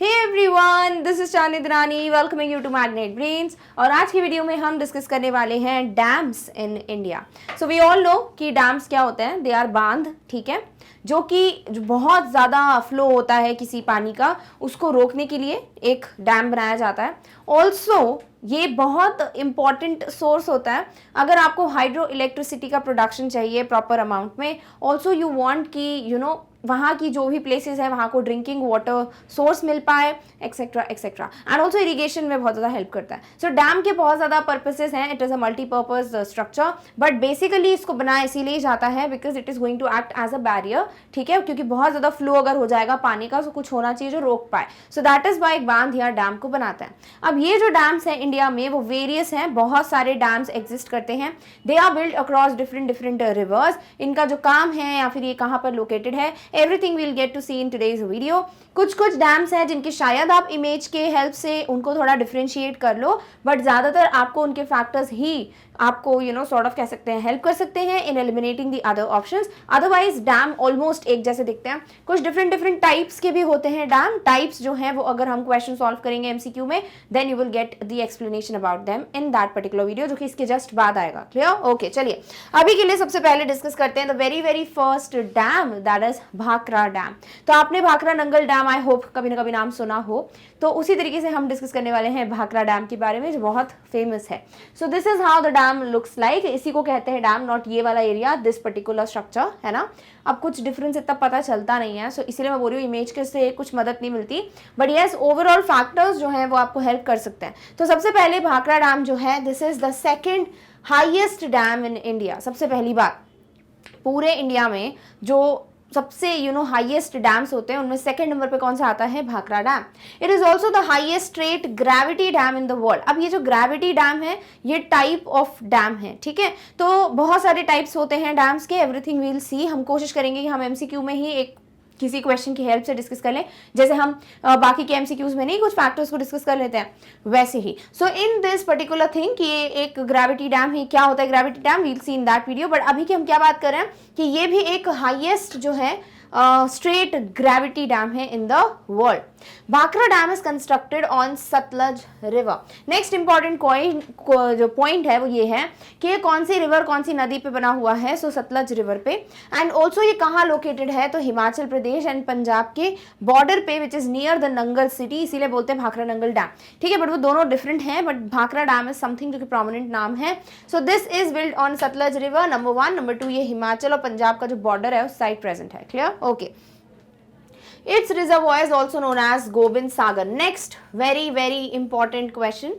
Hey everyone, this is Chandni Darani welcoming you to Magnet Brains. और आज की वीडियो में हम डिस्कस करने वाले हैं dams in India. So we all know कि डैम्स क्या होते हैं। दे आर बांध, ठीक है, जो कि बहुत ज़्यादा फ्लो होता है किसी पानी का, उसको रोकने के लिए एक डैम बनाया जाता है। ऑल्सो ये बहुत इंपॉर्टेंट सोर्स होता है अगर आपको हाइड्रो इलेक्ट्रिसिटी का प्रोडक्शन चाहिए प्रॉपर अमाउंट में। ऑल्सो यू वांट कि वहाँ की जो भी प्लेसेस है वहाँ को ड्रिंकिंग वाटर सोर्स मिल पाए, etcetera etcetera. And also irrigation में बहुत ज़्यादा हेल्प करता है। सो डैम के बहुत ज़्यादा पर्पसेस हैं। It is a multipurpose structure, but basically इसको बनाया इसीलिए जाता है because it is going to act as a barrier, ठीक है, क्योंकि बहुत ज़्यादा फ्लो अगर हो जाएगा पानी का तो कुछ होना चाहिए जो रोक पाए। सो दैट इज़ वाई एक बांध या डैम को बनाता है। अब ये जो डैम्स हैं इंडिया में वो वेरियस हैं, बहुत सारे डैम्स एग्जिस्ट करते हैं। They are build across different rivers. इनका जो काम है या फिर ये कहाँ पर लोकेटेड है, everything we'll get to see in today's video. कुछ डैम्स हैं जिनके शायद आप इमेज के हेल्प से उनको थोड़ा डिफरेंशिएट कर लो, बट ज़्यादातर आपको उनके फैक्टर्स ही आपको सॉर्ट ऑफ कह सकते हैं हेल्प कर सकते हैं इन eliminating the other options. Otherwise dam almost एक जैसे दिखते हैं। कुछ डिफरेंट टाइप्स के भी होते हैं डैम। टाइप्स जो हैं वो अगर हम क्वेश्चन सॉल्व करेंगे एमसीक्यू में, then you will get the explanation about them in that particular video, जो कि इसके जस्ट बाद आएगा। क्लियर? ओके, चलिए अभी के लिए सबसे पहले डिस्कस करते हैं the very first dam, that is Bhakra dam. तो आपने Bhakra Nangal dam I hope कभी ना कभी नाम सुना हो, तो उसी तरीके से हम डिस्कस करने वाले हैं भाखड़ा डैम के बारे में जो बहुत फेमस है। सो this is how the dam looks like. इसी को कहते हैं डैम, नॉट ये वाला एरिया, दिस पर्टिकुलर स्ट्रक्चर, है ना। अब कुछ डिफरेंस इतना पता चलता नहीं है, सो इसीलिए मैं बोल रही हूँ इमेज के से कुछ मदद नहीं मिलती, बट येस ओवरऑल फैक्टर्स जो हैं वो आपको हेल्प कर सकते हैं। तो सबसे पहले भाखड़ा डैम जो है, this is the second highest dam in India. सबसे पहली बात, पूरे इंडिया में जो सबसे हाईएस्ट डैम्स होते हैं उनमें सेकंड नंबर पे कौन सा आता है? Bhakra dam. It is also the highest straight gravity dam in the world. अब ये जो ग्रेविटी डैम है ये टाइप ऑफ डैम है, ठीक है। तो बहुत सारे टाइप्स होते हैं डैम्स के, एवरीथिंग वील सी। हम कोशिश करेंगे कि हम एमसीक्यू में ही एक किसी क्वेश्चन की हेल्प से डिस्कस कर लें, जैसे हम बाकी के एमसीक्यूज में नहीं कुछ फैक्टर्स को डिस्कस कर लेते हैं वैसे ही। So in this particular thing कि ये एक ग्रेविटी डैम है, क्या होता है gravity dam, we'll see in that video. But अभी की हम क्या बात कर रहे हैं कि ये भी एक हाईएस्ट जो है स्ट्रेट ग्रेविटी डैम है in the world. Bhakra dam is constructed on Sutlej river. Next important जो पॉइंट है वो ये है कि ये कौन सी रिवर, कौन सी नदी पे बना हुआ है। सो सतलज रिवर पे। एंड ऑल्सो ये कहाँ लोकेटेड है, तो हिमाचल प्रदेश एंड पंजाब के बॉर्डर पे, which is near the Nangal city, इसीलिए बोलते हैं भाखड़ा नंगल डैम, ठीक है। बट वो दोनों डिफरेंट हैं, but Bhakra dam is something जो कि प्रोमिनेंट नाम है। सो this is build on Sutlej river, number 1। Number 2, ये हिमाचल और पंजाब का जो बॉर्डर है उस साइड प्रेजेंट है। Clear? Okay. Its reservoir is also known as Govind Sagar. Next very important question,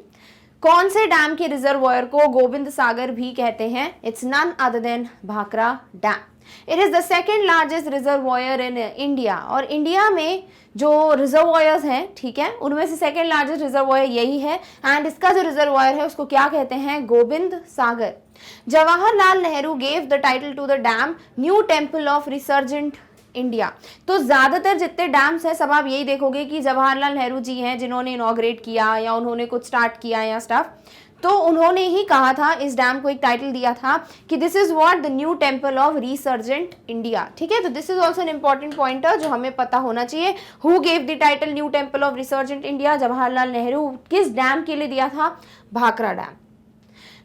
कौन से डैम के रिजर्वायर को गोविंद सागर भी कहते हैं? It's none other than Bhakra dam. It is the second largest reservoir in India. और इंडिया में जो रिजर्वायर्स हैं, ठीक है, उनमें से सेकेंड लार्जेस्ट रिजर्वायर यही है। एंड इसका जो रिजर्वायर है उसको क्या कहते हैं? Govind Sagar. Jawaharlal Nehru gave the title to the dam new temple of resurgent India. तो ज्यादातर जितने डैम्स हैं सब आप यही देखोगे कि जवाहरलाल नेहरू जी हैं जिन्होंने इनॉग्रेट किया या उन्होंने कुछ स्टार्ट किया या स्टफ, तो उन्होंने ही कहा था, इस डैम को एक टाइटल दिया था कि this is what the new temple of resurgent India, ठीक है। तो this is also an important pointer जो हमें पता होना चाहिए। Who gave the title new temple of resurgent India? Jawaharlal Nehru. किस डैम के लिए दिया था? Bhakra dam.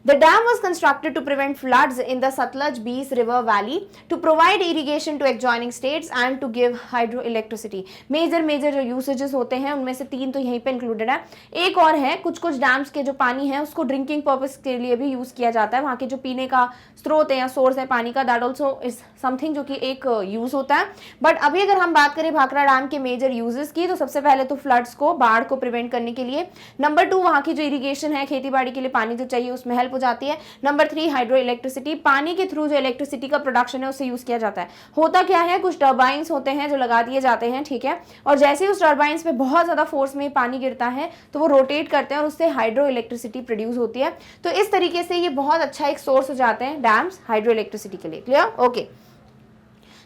The dam was constructed to prevent floods in the Satluj Beas River Valley, to provide irrigation to adjoining states and to give hydroelectricity. Major जो usages होते हैं उनमें से 3 तो यहीं पे इंक्लूडेड है। एक और है, कुछ डैम्स के जो पानी है उसको ड्रिंकिंग पर्पस के लिए भी यूज किया जाता है। वहाँ के जो पीने का स्रोत है या सोर्स है पानी का, दैट ऑल्सो इज समथिंग जो कि एक यूज होता है। बट अभी अगर हम बात करें भाखड़ा डैम के मेजर यूजेस की, तो सबसे पहले तो फ्लड्स को, बाढ़ को प्रिवेंट करने के लिए। नंबर 2, वहाँ की जो इरीगेशन है, खेती बाड़ी के लिए पानी जो चाहिए उसमें हेल्प हो जाती है। नंबर 3, हाइड्रो इलेक्ट्रिसिटी, पानी के थ्रू जो इलेक्ट्रिसिटी का प्रोडक्शन है उससे यूज किया जाता है। होता क्या है, कुछ टर्बाइंस होते हैं जो लगा दिए जाते हैं, ठीक है, और जैसे ही उस टर्बाइंस पे बहुत ज्यादा फोर्स में पानी गिरता है तो वो रोटेट करते हैं और उससे हाइड्रो इलेक्ट्रिसिटी प्रोड्यूस होती है। तो इस तरीके से ये बहुत अच्छा एक सोर्स हो जाते हैं डैम्स हाइड्रो इलेक्ट्रिसिटी के लिए। क्लियर? ओके।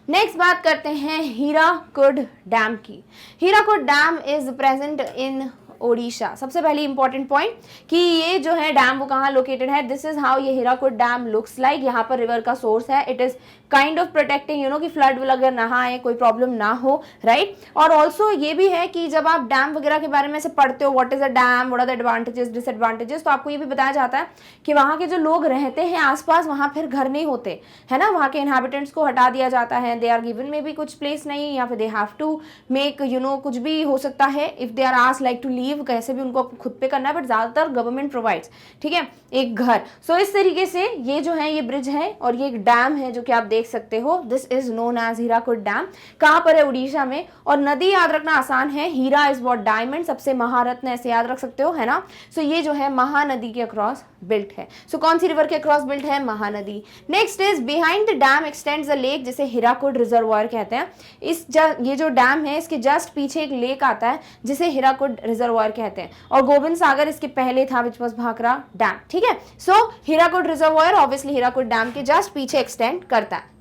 नेक्स्ट बात करते हैं हीराकुड डैम की। हीराकुड डैम इज प्रेजेंट इन ओडिशा। सबसे पहले इंपॉर्टेंट पॉइंट कि ये जो है डैम वो कहाँ लोकेटेड है। दिस इज हाउ ये हीराकुड डैम लुक्स लाइक। यहाँ पर रिवर का सोर्स है, it is kind of protecting you know कि फ्लड वगैरह ना आए, कोई प्रॉब्लम ना हो, राइट। और ऑल्सो ये भी है कि जब आप डैम वगैरह के बारे में से पढ़ते हो, what is a dam, what are the advantages disadvantages, तो आपको ये भी बताया जाता है कि वहाँ के जो लोग रहते हैं आसपास, वहाँ फिर घर नहीं होते है ना, वहाँ के इनहैबिटेंट्स को हटा दिया जाता है, दे आर गिवन में भी कुछ प्लेस नहीं, या फिर they have to make you know, कुछ भी हो सकता है, if they are asked like to leave, कैसे भी उनको खुद पे करना है, बट ज्यादातर गवर्नमेंट प्रोवाइड्स, ठीक है, एक घर। सो इस तरीके से ये जो है ये ब्रिज है और ये एक डैम है जो कि आप देख सकते हो, this is known as Hirakud dam. कहाँ पर है? उड़ीसा में। और नदी याद रखना आसान है, हीरा इज व्हाट डायमंड, सबसे महारत्न ऐसे याद रख सकते हो, है ना। सो ये जो है महानदी के अक्रॉस बिल्ट है। सो कौन सी रिवर के अक्रॉस बिल्ट है? Mahanadi. Next is behind the dam x tends a lake, जिसे हीराकुड रिजर्वायर कहते हैं। ये जो डैम है इसके जस्ट पीछे एक लेक आता है जिसे हीराकुड रिजर्वायर कहते हैं, और गोविंद सागर इसके पहले था, विच वाज भाखड़ा डैम, ठीक है। So Hirakud reservoir obviously Hirakud dam के जस्ट पीछे एक्सटेंड करता है।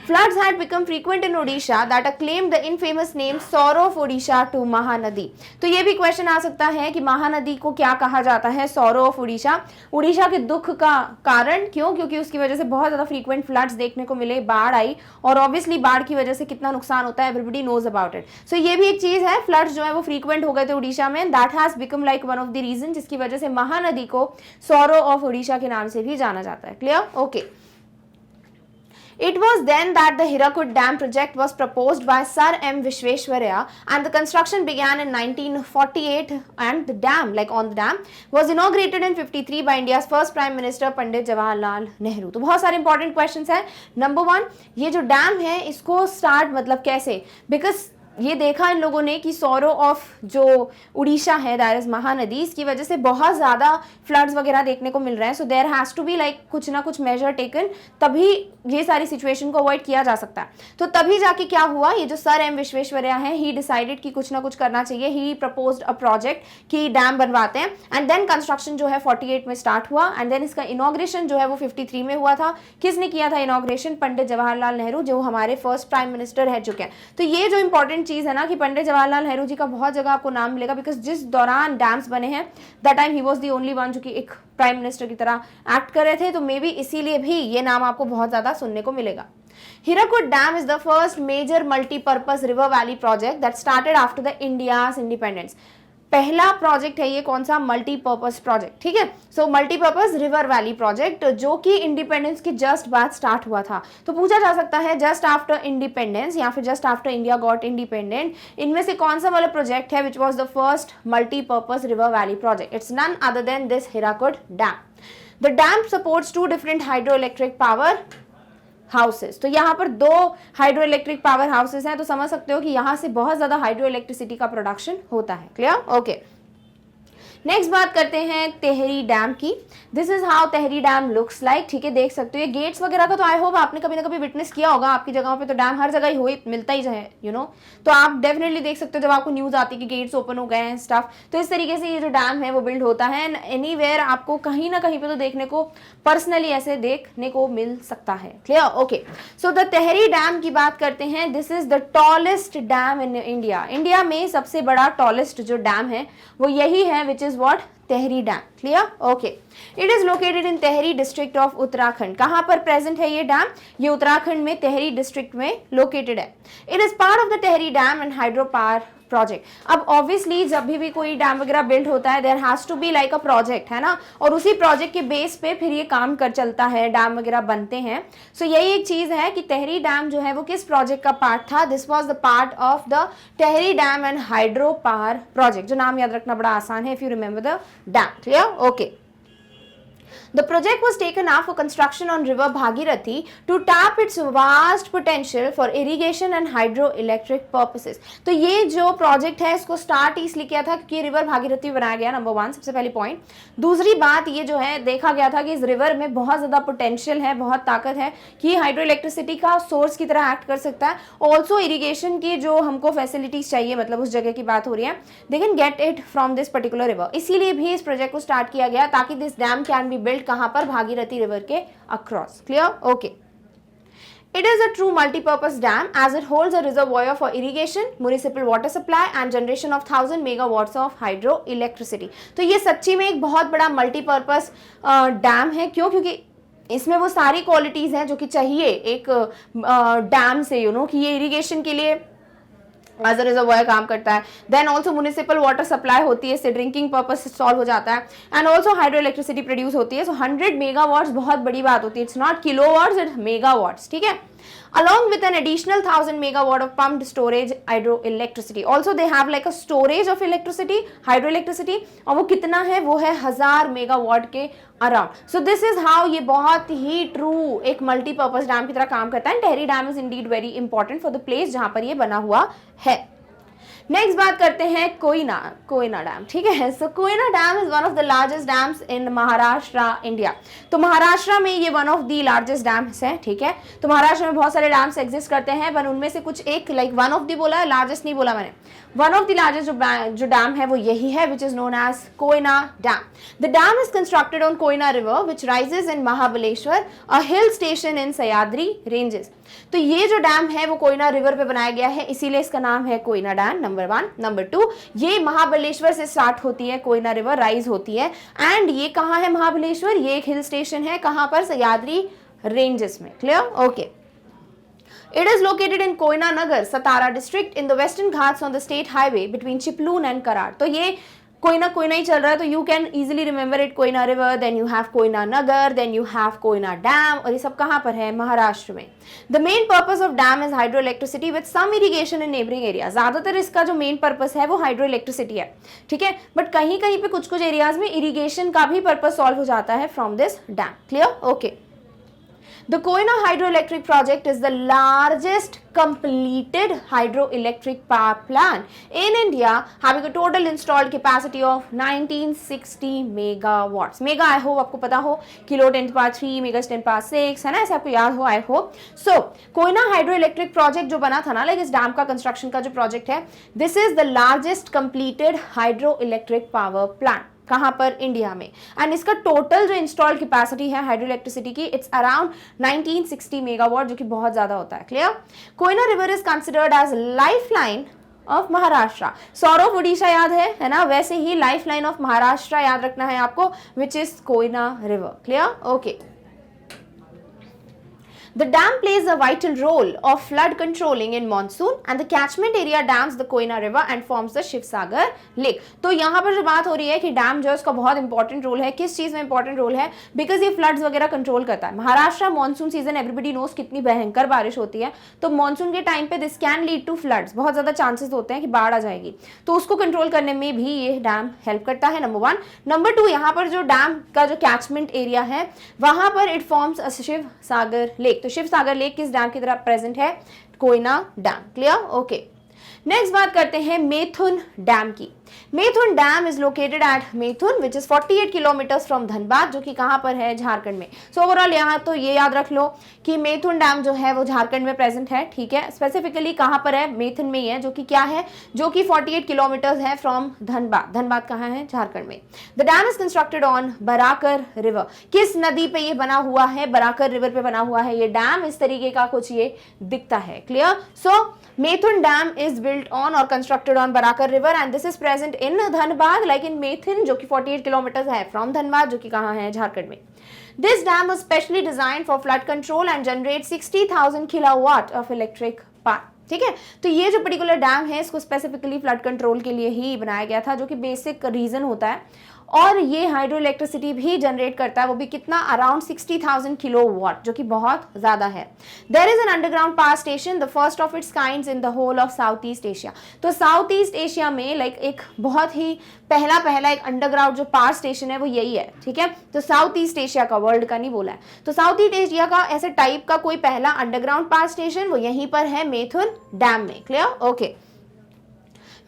Floods had become frequent in Odisha that acclaimed the infamous name Sorrow of Odisha to Mahanadi। तो ये भी क्वेश्चन आ सकता है कि महानदी को क्या कहा जाता है? Sorrow of Odisha। उड़ीसा के दुख का कारण क्यों? क्योंकि उसकी वजह से बहुत ज्यादा फ्रीक्वेंट फ्लड्स देखने को मिले, बाढ़ आई, और ऑब्वियसली बाढ़ की वजह से कितना नुकसान होता है एवरीबडी नोज अबाउट इट। सो ये भी एक चीज है, फ्लड्स जो है वो फ्रीक्वेंट हो गए थे उड़ीसा में, that has become like one of the region, जिसकी वजह से महानदी को सॉरो ऑफ उड़ीसा के नाम से भी जाना जाता है। Clear? Okay. It was then that the Hirakud Dam project was proposed by Sir M. Vishweshwaraya, and the construction began in 1948, and the dam, on the dam, was inaugurated in 53 by India's first Prime Minister Pandit Jawaharlal Nehru। तो बहुत सारे important questions हैं। Number 1, ये जो dam है इसको start मतलब कैसे? बिकॉज ये देखा इन लोगों ने कि सॉरो ऑफ जो उड़ीसा है, दैट इज महानदी, इसकी वजह से बहुत ज़्यादा फ्लड्स वगैरह देखने को मिल रहे हैं। So there has to be like कुछ ना कुछ मेजर टेकन, तभी ये सारी सिचुएशन को अवॉइड किया जा सकता है। तो तभी जाके क्या हुआ, ये जो सर एम विश्वेश्वरैया हैं, ही डिसाइडेड कि कुछ ना कुछ करना चाहिए। ही प्रपोज्ड अ प्रोजेक्ट कि डैम बनवाते हैं, एंड देन कंस्ट्रक्शन जो है 48 में स्टार्ट हुआ, एंड देन इसका इनॉग्रेशन जो है वो 53 में हुआ था। किसने किया था इनॉग्रेशन? पंडित जवाहरलाल नेहरू, जो हमारे फर्स्ट प्राइम मिनिस्टर रह चुके हैं। तो ये जो इंपॉर्टेंट चीज है ना कि पंडित जवाहरलाल नेहरू जी का बहुत जगह आपको नाम मिलेगा, बिकॉज जिस दौरान डैम्स बने हैं that time he was the only one जो कि एक प्राइम मिनिस्टर की तरह एक्ट कर रहे थे, तो मे बी इसीलिए भी ये नाम आपको बहुत ज्यादा सुनने को मिलेगा। Hirakud Dam is the first major multi-purpose river valley project that started after the India's independence। पहला प्रोजेक्ट है ये कौन सा? मल्टीपर्पज प्रोजेक्ट, ठीक है। सो मल्टीपर्पज रिवर वैली प्रोजेक्ट जो कि इंडिपेंडेंस के जस्ट बाद स्टार्ट हुआ था। तो पूछा जा सकता है जस्ट आफ्टर इंडिपेंडेंस या फिर just after India got independent, इनमें से कौन सा वाला प्रोजेक्ट है which was the first multipurpose river valley project? It's none other than this Hirakud dam. The dam supports 2 different hydro electric power houses. तो यहाँ पर 2 हाइड्रो इलेक्ट्रिक पावर हाउसेस हैं, तो समझ सकते हो कि यहाँ से बहुत ज्यादा हाइड्रो इलेक्ट्रिसिटी का प्रोडक्शन होता है। क्लियर? ओके। नेक्स्ट बात करते हैं तेहरी डैम की। This is how Tehri dam looks like, ठीक है, देख सकते हो ये गेट्स वगैरह का तो आई होप आपने कभी ना कभी विटनेस किया होगा। आपकी जगहों पे तो डैम हर जगह ही हो, मिलता ही है यू नो, तो आप डेफिनेटली देख सकते हो जब आपको न्यूज आती है कि गेट्स ओपन हो गए हैं स्टफ। तो इस तरीके से ये जो डैम है वो बिल्ड होता है, एंड एनीवेयर आपको कहीं ना कहीं पे तो देखने को पर्सनली ऐसे देखने को मिल सकता है। Clear? Okay. So the Tehri dam की बात करते हैं। This is the tallest dam in India. India में सबसे बड़ा टॉलेस्ट जो डैम है वो यही है, which is what? Tehri dam. Clear? Okay. It is located in Tehri district of Uttarakhand. कहां पर प्रेजेंट है ये डैम? ये उत्तराखंड में तेहरी डिस्ट्रिक्ट में लोकेटेड है। It is part of the Tehri dam and hydro power project. अब ऑब्वियसली जब भी कोई डैम वगैरह बिल्ड होता है there has to be like a project, है ना, और उसी प्रोजेक्ट के बेस पे फिर ये काम कर चलता है, डैम वगैरह बनते हैं। सो यही एक चीज है कि तेहरी डैम जो है वो किस प्रोजेक्ट का पार्ट था? This was the part of the Tehri dam and hydro power project, जो नाम याद रखना बड़ा आसान है if you remember the dam. Clear? Okay. The project was taken up for construction on river Bhagirathi to tap its vast potential for irrigation and hydroelectric purposes। तो ये जो प्रोजेक्ट है इसको स्टार्ट इसलिए किया था क्योंकि रिवर भागीरथी बनाया गया, नंबर 1 सबसे पहली पॉइंट। दूसरी बात ये जो है देखा गया था कि इस रिवर में बहुत ज्यादा पोटेंशियल है, बहुत ताकत है कि हाइड्रो इलेक्ट्रिसिटी का सोर्स की तरह एक्ट कर सकता है। ऑल्सो इरीगेशन की जो हमको फैसिलिटीज चाहिए, मतलब उस जगह की बात हो रही है, they can get it from this particular river. इसीलिए भी इस प्रोजेक्ट को स्टार्ट किया गया ताकि this dam can be build कहां पर? भागीरथी रिवर के across. Clear? Okay. It is a true multi-purpose dam as it holds a reservoir for irrigation, municipal water supply and generation of 1000 megawatts of hydroelectricity। तो ये सच्ची में एक बहुत बड़ा multi-purpose डैम है। क्यों? क्योंकि इसमें वो सारी क्वालिटीज हैं जो कि चाहिए एक डैम से, कि ये इरिगेशन के लिए एज अ रिजर्वायर काम करता है। Then also municipal water supply होती है, इससे ड्रिंकिंग पर्पज सॉल्व हो जाता है। And also hydro electricity produce होती है। सो 100 मेगावाट्स बहुत बड़ी बात होती है, it's not kilowatts, it's megawatts, ठीक है। Along with an additional 1000 megawatt of pumped storage hydroelectricity. Also they have like a storage of electricity, hydroelectricity, और वो कितना है, वो है 1000 मेगावाट के around. So this is how ये बहुत ही ट्रू एक मल्टीपर्पज डैम की तरह काम करता है। Tehri dam is Indeed very important for the place जहां पर ये बना हुआ है। नेक्स्ट बात करते हैं कोयना डैम, ठीक है। So Koyna dam is one of the largest dams in Maharashtra, India. तो महाराष्ट्र में ये one of the largest dams है, ठीक है। तो महाराष्ट्र में बहुत सारे डैम्स एग्जिस्ट करते हैं, पर उनमें से कुछ एक लाइक वन ऑफ द बोला है, लार्जेस्ट नहीं बोला मैंने। वन ऑफ द लार्जेस्ट जो डैम है वो यही है, which is known as Koyna dam. The dam is constructed on Koyna river which rises in Mahabaleshwar, a hill station in Sahyadri ranges. तो ये जो डैम है वो कोयना रिवर पे बनाया गया है, इसीलिए इसका नाम है कोयना डैम, नंबर 1। नंबर 2, ये महाबलेश्वर से स्टार्ट होती है, कोयना रिवर राइज होती है। एंड ये कहाँ है महाबलेश्वर, ये एक हिल स्टेशन है, कहाँ पर, सह्याद्री रेंजेस में। Clear, okay. It is located in Koyna Nagar, Satara district in the Western Ghats on the state highway between Chiploon and Karar. तो ये कोयना ही चल रहा है, तो you can easily remember it, Koyna river, then you have Koyna Nagar, then you have Koyna dam, और ये सब कहाँ पर है, महाराष्ट्र में। The main purpose of dam is hydro electricity with some irrigation in neighbouring area. ज्यादातर इसका जो मेन पर्पस है वो हाइड्रो इलेक्ट्रिसिटी है, ठीक है, बट कहीं कहीं पे कुछ एरियाज में इरिगेशन का भी पर्पस सॉल्व हो जाता है from this dam. Clear, okay. The Koyna hydroelectric project is the largest completed hydroelectric power plant in India, having a total installed capacity of 1960 megawatts. Mega I hope आपको पता हो, kilo 10 to power 3, mega 10 to power 6, है ना, ऐसे आपको याद हो I hope. So Koyna hydroelectric project जो बना था ना, लाइक इस डैम का कंस्ट्रक्शन का जो प्रोजेक्ट है, this is the largest completed hydroelectric power plant. कहां पर, इंडिया में। एंड इसका टोटल जो इंस्टॉल्ड कैपेसिटी है हाइड्रो इलेक्ट्रिसिटी की, इट्स अराउंड 1960 मेगावाट, जो कि बहुत ज्यादा होता है। Clear. Koyna river is considered as life line of Maharashtra. Sorrow of Orissa याद है ना, वैसे ही लाइफ लाइन ऑफ महाराष्ट्र याद रखना है आपको, which is Koyna river. Clear, okay. The dam plays a vital role of flood controlling in monsoon and the catchment area dams the Koyna river and forms the Shivsagar lake. तो यहाँ पर जो बात हो रही है कि डैम जो है उसका बहुत इंपॉर्टेंट रोल है। किस चीज में इंपॉर्टेंट रोल है, बिकॉज ये फ्लड्स वगैरह कंट्रोल करता है। Maharashtra monsoon season, everybody knows कितनी भयंकर बारिश होती है, तो मानसून के टाइम पे this can lead to floods, बहुत ज्यादा चांसेस होते हैं कि बाढ़ आ जाएगी, तो उसको कंट्रोल करने में भी ये डैम हेल्प करता है, नंबर 1। नंबर 2, यहाँ पर जो डैम का जो कैचमेंट एरिया है वहां पर it forms a Shiv Sagar lake. तो शिव सागर लेक किस डैम की तरह प्रेजेंट है, Koyna dam. Clear, okay. Next बात करते हैं मेथुन डैम की। Maithon dam is located at Maithon which is 48 kilometres from Dhanbad, जो कि कहां पर है, झारखंड में। सो ओवरऑल यहाँ तो ये याद रख लो कि मेथुन डैम जो है वो झारखंड में प्रेजेंट है, ठीक है। स्पेसिफिकली कहां पर है, मेथुन में ही है, जो कि क्या है, जो कि 48 किलोमीटर्स है फ्रॉम धनबाद। धनबाद कहाँ है, झारखंड में। The dam is constructed on Barakar river. किस नदी पे ये बना हुआ है, बराकर रिवर पे बना हुआ है ये डैम। इस तरीके का कुछ ये दिखता है। Clear. So Methun Dam is built on or constructed on Barakar River and this is present in Dhanbad, like in Methun, जो कि 48 किलोमीटर है from Dhanbad, जो कि कहाँ है, झारखंड में। This dam was specially designed for flood control and generates 60,000 kilowatt of electric power. ठीक है, तो ये जो पर्टिकुलर डैम है इसको स्पेसिफिकली फ्लड कंट्रोल के लिए ही बनाया गया था, जो कि बेसिक रीजन होता है। और ये हाइड्रो इलेक्ट्रिसिटी भी जनरेट करता है, वो भी कितना, अराउंड 60,000 किलोवाट, जो कि बहुत ज्यादा है। There is an underground power station, the first of its kinds in the whole of South East Asia. तो साउथ ईस्ट एशिया में लाइक एक बहुत ही पहला एक अंडरग्राउंड जो पावर स्टेशन है वो यही है, ठीक है। तो साउथ ईस्ट एशिया का, वर्ल्ड का नहीं बोला है, तो साउथ ईस्ट एशिया का ऐसे टाइप का कोई पहला अंडरग्राउंड पावर स्टेशन वो यहीं पर है, मेथुन डैम में। Clear, okay.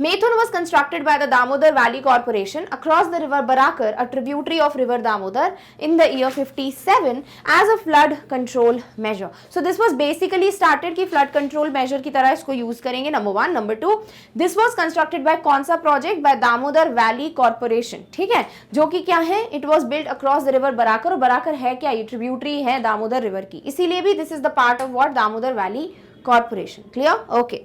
Methun was constructed by the Damodar Valley Corporation across the river Barakar, a tributary of river Damodar, in the year 57 as a flood control measure. So this was basically started कि flood control measure की तरह इसको use करेंगे, number 1. Number 2, this was constructed by कौन सा project, by Damodar Valley Corporation, ठीक है, जो कि क्या है, it was built across the river Barakar, और बराकर है क्या, ये tributary है दामोदर river की, इसीलिए भी this is the part of what, Damodar Valley Corporation. Clear? Okay.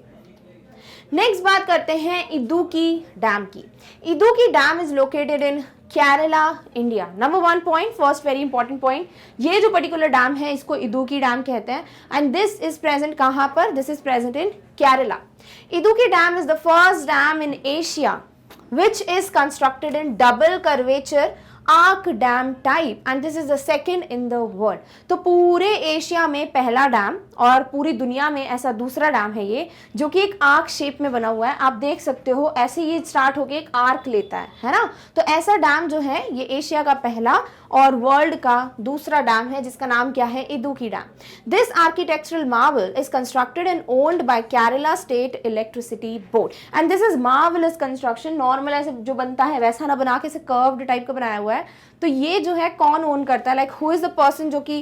Next बात करते हैं इदुक्की डैम की। Idukki dam is located in Kerala, India. Number 1 point, first very important point, ये जो पर्टिकुलर डैम है इसको इदुक्की डैम कहते हैं एंड दिस इज प्रेजेंट कहां पर? This is present in Kerala. Idukki dam is the first dam in Asia which is constructed in double curvature arc dam type and this is the second in the world. तो पूरे Asia में पहला dam और पूरी दुनिया में ऐसा दूसरा डैम है ये, जो कि एक आर्क शेप में बना हुआ है। आप देख सकते हो ऐसे ये स्टार्ट होके एक आर्क लेता है ना। तो ऐसा डैम जो है ये एशिया का पहला और वर्ल्ड का दूसरा डैम है जिसका नाम क्या है? Idukki dam. This architectural Marvel is constructed and owned by Kerala state electricity board and this is marvellous construction. Normal ऐसे जो बनता है वैसा ना बना के ऐसे कर्व्ड टाइप का बनाया हुआ है। तो ये जो है कौन ओन करता है? Like who is the person, जो कि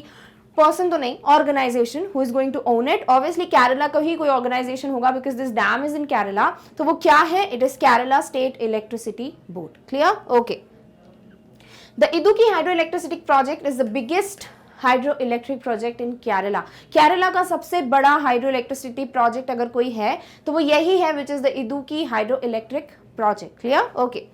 पर्सन तो नहीं, organization who is going to own it. Obviously Kerala का ही कोई ऑर्गेनाइजेशन होगा because this dam is in Kerala. तो वो क्या है? It is Kerala state electricity board. Clear? Okay. The Idukki hydroelectricity project is the biggest hydroelectric project in Kerala. Kerala का सबसे बड़ा हाइड्रोइलेक्ट्रिसिटी प्रोजेक्ट अगर कोई है तो वो यही है, which is the Idukki hydroelectric project. Clear? Okay.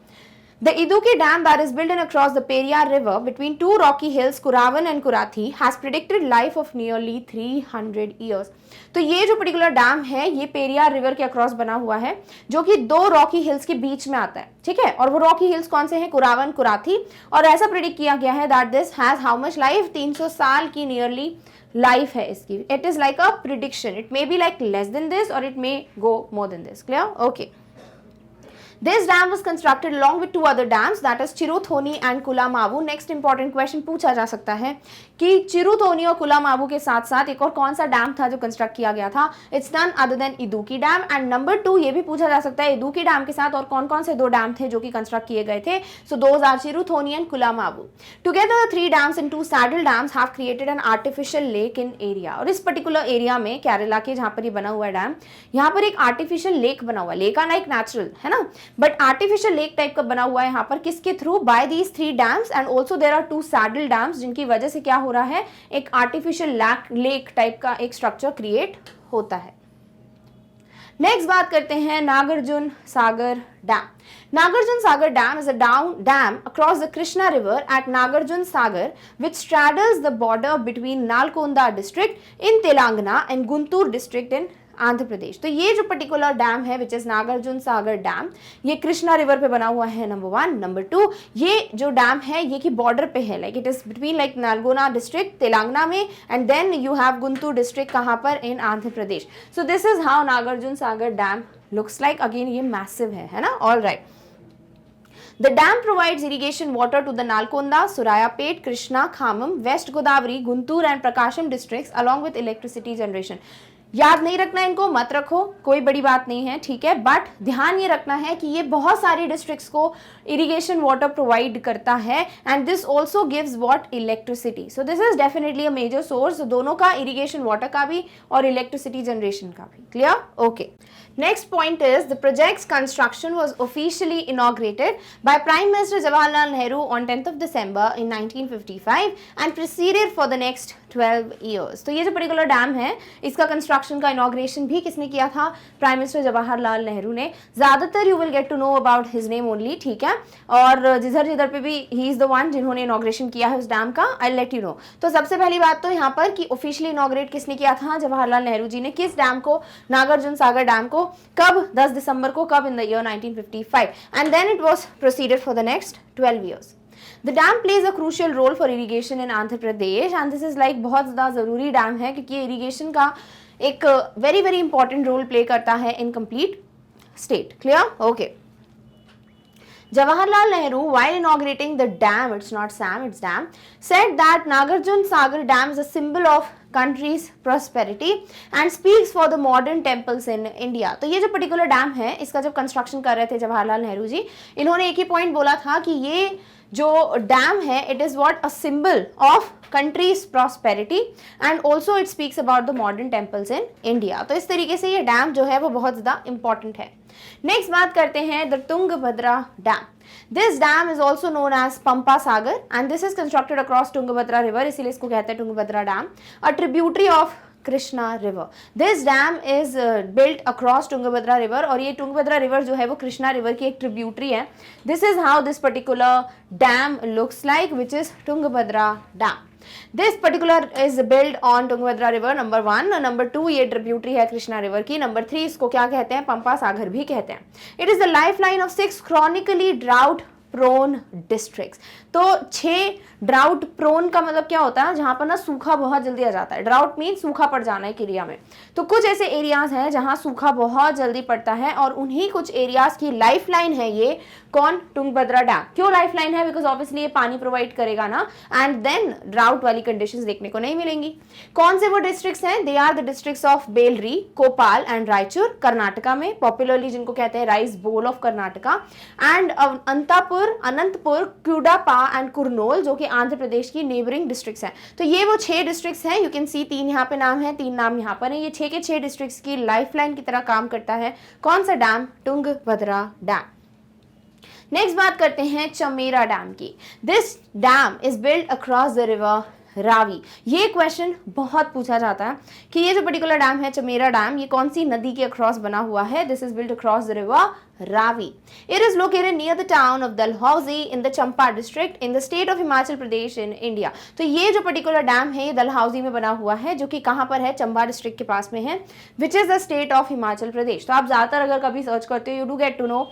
The Idukki dam that is built in across the Periyar river between two rocky hills, Kuravan and Kurathi, has predicted life of nearly 300 years. तो ये जो particular dam है ये Periyar river के across बना हुआ है, जो कि दो रॉकी हिल्स के बीच में आता है, ठीक है। और वो रॉकी हिल्स कौन से हैं? कुरावन, कुराथी। और ऐसा प्रिडिक्ट किया गया है that this has how much life? 300 साल की नियरली लाइफ है इसकी। It is like a prediction, it may be like less than this और it may go more than this. Clear? Okay. This dam was constructed along with two other dams, that is Cheruthoni and Kulamavu. Next important question पूछा जा सकता है कि चिरुथोनी और कुलामावू के साथ साथ एक और कौन सा डैम था जो कंस्ट्रक्ट किया गया था? It's none other than Idukki dam. And number 2 ये भी पूछा जा सकता है इदुक्की डैम के साथ और कौन कौन से दो डैम थे जो कि कंस्ट्रक्ट किए गए थे? So those are Cheruthoni and Kulamavu. Together the 3 dams and 2 saddle dams have created an artificial lake in area. और इस पर्टिकुलर एरिया में केरला के जहां पर ये बना हुआ है डैम, यहाँ पर एक आर्टिफिशियल लेक बना हुआ है। लेक आना एक नेचुरल है ना, बट आर्टिफिशियल लेक टाइप का बना हुआ है यहाँ पर। किसके through? By these 3 dams and also there are 2 saddle dams, जिनकी वजह से क्या हो रहा है? एक आर्टिफिशियल लेक टाइप का एक स्ट्रक्चर क्रिएट होता है। नेक्स्ट बात करते हैं Nagarjuna Sagar dam. Nagarjun Sagar Dam is a dam across the Krishna River at Nagarjun Sagar, which straddles the border between Nalgonda district in Telangana and Guntur district in Andhra Pradesh. तो ये जो पर्टिकुलर डैम है which is Nagarjuna Sagar dam, ये Krishna river पे बना हुआ है, number 1। Number 2, ये जो डैम है ये की बॉर्डर पे है, like it is between like Nalgonda district Telangana में and then you have Guntur district कहाँ पर? In Andhra Pradesh. So this is how Nagarjuna Sagar dam looks like. Again ये मैसिव है ना। All right. The dam provides irrigation water to the Nalgonda, Surayapet, Krishna, Khammam, West Godavari, Guntur and Prakasham districts along with electricity generation. याद नहीं रखना इनको, मत रखो, कोई बड़ी बात नहीं है, ठीक है। बट ध्यान ये रखना है कि ये बहुत सारी डिस्ट्रिक्ट्स को इरिगेशन वाटर प्रोवाइड करता है and this also gives what? Electricity. So this is definitely a major source दोनों का, इरिगेशन वाटर का भी और इलेक्ट्रिसिटी जनरेशन का भी। Clear? Okay. Next point is the project's construction was officially inaugurated by Prime Minister Jawaharlal Nehru on 10th of December in 1955 and proceeded for the next 12 years. तो ये जो particular dam है इसका construction का inauguration भी किसने किया था? प्राइम मिनिस्टर जवाहरलाल नेहरू ने। ज्यादातर you will get to know about his name only, ठीक है। और जिधर पे भी ही इज द वन जिन्होंने इनॉग्रेशन किया है उस डैम का, आई लेट यू नो। तो सबसे पहली बात तो यहाँ पर कि ऑफिशियली इनॉग्रेट किसने किया था? जवाहरलाल नेहरू जी ने। किस डैम को? नागार्जुन सागर डैम को। कब? 10 दिसंबर को। कब? In the year 1955 and then it was proceeded for the next 12 years. The dam plays a crucial role for irrigation in Andhra Pradesh and this is like बहुत ज़्यादा ज़रूरी डैम है क्योंकि इरिगेशन का एक very very important role play करता है in complete state. Clear? Okay. Jawaharlal Nehru, while inaugurating the dam, it's not Sam, it's dam, said that Nagarjun Sagar Dam is a symbol of country's prosperity and speaks for the modern temples in India. तो ये जो particular dam है इसका जब construction कर रहे थे जवाहरलाल नेहरू जी, इन्होंने एक ही पॉइंट बोला था कि ये जो डैम है it is what? A symbol of countries prosperity and also it speaks about the modern temples in India. तो इस तरीके से ये डैम जो है वो बहुत ज़्यादा इंपॉर्टेंट है। नेक्स्ट बात करते हैं the Tungabhadra dam. This dam is also known as Pampa Sagar and this is constructed across Tungabhadra river, इसीलिए इसको कहते हैं Tungabhadra dam. A tributary of Krishna river. This dam is built across Tungabhadra river, और ये तुंगभद्रा रिवर जो है वो कृष्णा रिवर की एक ट्रिब्यूटरी है। This is how this particular dam looks like, which is Tungabhadra dam. This particular is build on Tungabhadra river, number 1। Number 2, ये tributary है कृष्णा रिवर की। नंबर 3, इसको क्या कहते हैं, पंपा सागर भी कहते हैं। It is the life line of 6 chronically drought prone districts. तो 6 ड्राउट प्रोन का मतलब क्या होता है, जहां पर ना सूखा बहुत जल्दी आ जाता है। ड्राउट मीन सूखा पड़ जाना एक एरिया में। तो कुछ ऐसे एरियाज हैं जहां सूखा बहुत जल्दी पड़ता है, और उन्हीं कुछ एरियाज की लाइफ लाइन है ये कौन, तुंगभद्रा डैम। क्यों लाइफ लाइन है, बिकॉज ऑब्वियसली ये पानी प्रोवाइड करेगा ना, एंड देन ड्राउट वाली कंडीशंस देखने को नहीं मिलेंगी। कौन से वो डिस्ट्रिक्ट्स हैं, they are the districts of Bellary, Koppal and Raichur, Karnataka में, पॉपुलरली जिनको कहते हैं rice bowl of Karnataka, and Anantapur, Cuddapah and Kurnool, जो कि आंध्र प्रदेश की नेबरिंग डिस्ट्रिक्ट्स हैं। तो ये वो 6 डिस्ट्रिक्ट्स हैं। यू कैन सी 3 यहाँ पे नाम है, 3 नाम यहाँ पर है। ये 6 के 6 डिस्ट्रिक्ट्स की लाइफलाइन की तरह काम करता है कौन सा डैम, तुंगभद्रा डैम। नेक्स्ट बात करते हैं चमेरा डैम की। This dam is build across the river Ravi. ये क्वेश्चन बहुत पूछा जाता है कि ये जो पर्टिकुलर डैम है चमेरा डैम, ये कौन सी नदी के अक्रॉस बना हुआ है। This is build across the river Ravi. It is located near the town of Dalhousie in the Champa district in the state of Himachal Pradesh in India. तो ये जो पर्टिकुलर डैम है ये डलहौजी में बना हुआ है, जो कि कहाँ पर है, चंबा डिस्ट्रिक्ट के पास में है, which is the state of Himachal Pradesh. तो आप ज्यादातर अगर कभी सर्च करते हो, you do get to know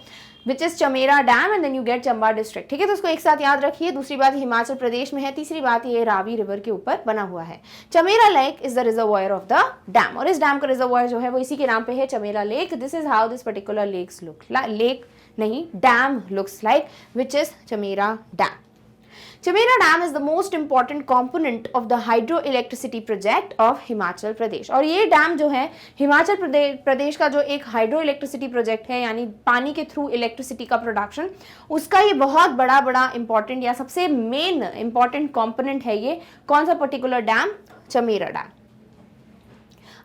which is Chamera dam and then you get Chamba district. ठीक है, तो उसको एक साथ याद रखिए। दूसरी बात हिमाचल प्रदेश में है, तीसरी बात ये रावी रिवर के ऊपर बना हुआ है। Chamera lake is the reservoir of the dam, और इस डैम का रिजर्वायर जो है वो इसी के नाम पे है, Chamera lake. This is how this particular dam looks like, which is Chamera dam. Chamera Dam is the most important component of the hydroelectricity project of Himachal Pradesh. और ये डैम जो है हिमाचल प्रदेश का जो एक हाइड्रो इलेक्ट्रिसिटी प्रोजेक्ट है, यानी पानी के थ्रू इलेक्ट्रिसिटी का प्रोडक्शन, उसका ये बहुत बड़ा इंपॉर्टेंट या सबसे मेन इंपॉर्टेंट कंपोनेंट है ये कौन सा particular dam, Chamera dam.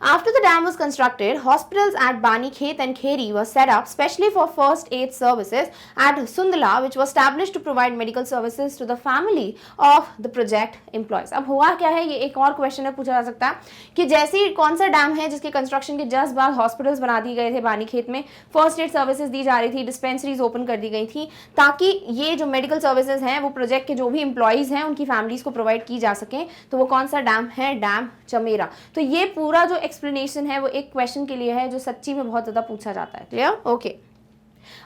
After the dam was constructed, hospitals at Banikhet and Kheri were set up specially for first aid services at Sundala, which was established to provide medical services to the family of the project employees. अब हुआ क्या है, ये एक और question है पूछा जा सकता है कि जैसे ही कौन सा डैम है जिसके कंस्ट्रक्शन के जस्ट बाद हॉस्पिटल्स बना दिए गए थे बानीखेत में, फर्स्ट एड सर्विसेज दी जा रही थी, डिस्पेंसरीज ओपन कर दी गई थी, ताकि ये जो मेडिकल सर्विसेज हैं वो प्रोजेक्ट के जो भी एम्प्लॉइज हैं उनकी फैमिलीज को प्रोवाइड की जा सकें। तो वो कौन सा डैम है, डैम चमेरा। तो ये पूरा जो एक्सप्लेनेशन है वो एक क्वेश्चन के लिए है जो सच्ची में बहुत ज्यादा पूछा जाता है। Clear, okay.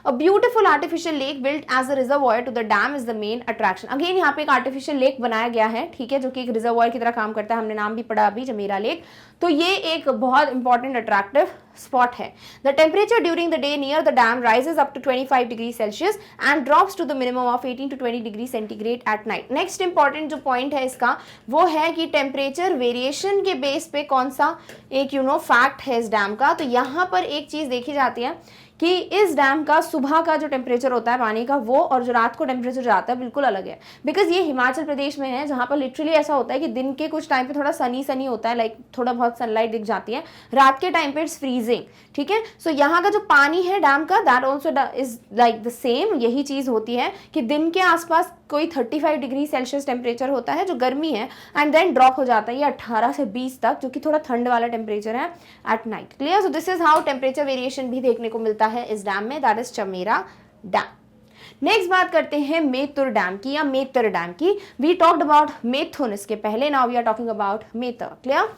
A beautiful artificial lake built as a reservoir to the dam is the main attraction. Again यहाँ पे एक artificial lake बनाया गया है, ठीक है, जो कि एक रिजर्वॉयर की तरह काम करता है। हमने नाम भी पढ़ा अभी, चमेरा लेक। तो ये एक बहुत इंपॉर्टेंट अट्रैक्टिव स्पॉट है। The temperature during the day near the dam rises up to 25 degrees Celsius and drops to the minimum of 18 to 20 degrees centigrade at night. Next important जो पॉइंट है इसका वो है कि टेम्परेचर वेरिएशन के base पे कौन सा एक फैक्ट है इस डैम का। तो यहाँ पर एक चीज देखी जाती है कि इस डैम का सुबह का जो टेम्परेचर होता है पानी का वो और जो रात को टेम्परेचर जाता है बिल्कुल अलग है। बिकॉज ये हिमाचल प्रदेश में है जहाँ पर लिटरली ऐसा होता है कि दिन के कुछ टाइम पे थोड़ा सनी होता है, लाइक थोड़ा बहुत सनलाइट दिख जाती है, रात के टाइम पे इट्स फ्रीजिंग। ठीक है, सो यहाँ का जो पानी है डैम का that also is like the same. यही चीज होती है कि दिन के आसपास कोई 35 डिग्री सेल्सियस टेम्परेचर होता है जो गर्मी है, एंड देन ड्रॉप हो जाता है ये 18 से 20 तक, जो कि थोड़ा ठंड वाला टेम्परेचर है at night. Clear, so this is how temperature variation भी देखने को मिलता है इस डैम में, that is Chamera dam. Next बात करते हैं मेतुर डैम की या मेतर डैम की। वी टॉक्ड अबाउट मेथुन इसके पहले, now we are talking about Mettur. Clear,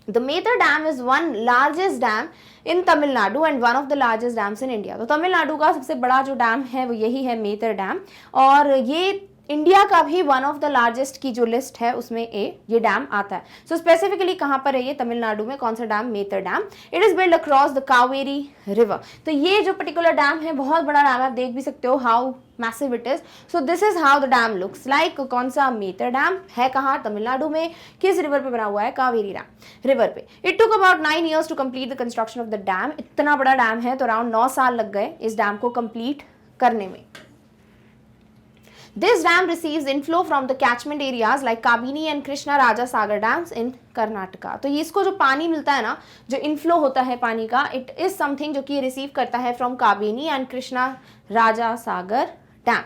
The Meter Dam is one largest dam in Tamil Nadu and one of the largest dams in India. तो तमिलनाडु का सबसे बड़ा जो डैम है वो यही है मेतर डैम, और ये इंडिया का भी वन ऑफ द लार्जेस्ट की जो लिस्ट है उसमें ये डैम आता है। सो स्पेसिफिकली कहाँ पर है ये, तमिलनाडु में। कौन सा dam, Mettur dam. It is build across the Kaveri river. तो ये जो पर्टिकुलर डैम है बहुत बड़ा डैम है, आप देख भी सकते हो how massive it is. So this is how the dam looks like. कौन सा, मेतर डैम है कहाँ, तमिलनाडु में। किस रिवर पे बना हुआ है, कावेरी रिवर पे। It took about 9 years to complete the construction of the dam. इतना बड़ा डैम है तो अराउंड 9 साल लग गए इस डैम को कंप्लीट करने में। This dam receives inflow from the catchment areas like Kabini and Krishna Raja Sagar dams in Karnataka. तो ये इसको जो पानी मिलता है ना, जो इनफ्लो होता है पानी का, इट इज समथिंग जो कि रिसीव करता है from Kabini and Krishna Raja Sagar dam.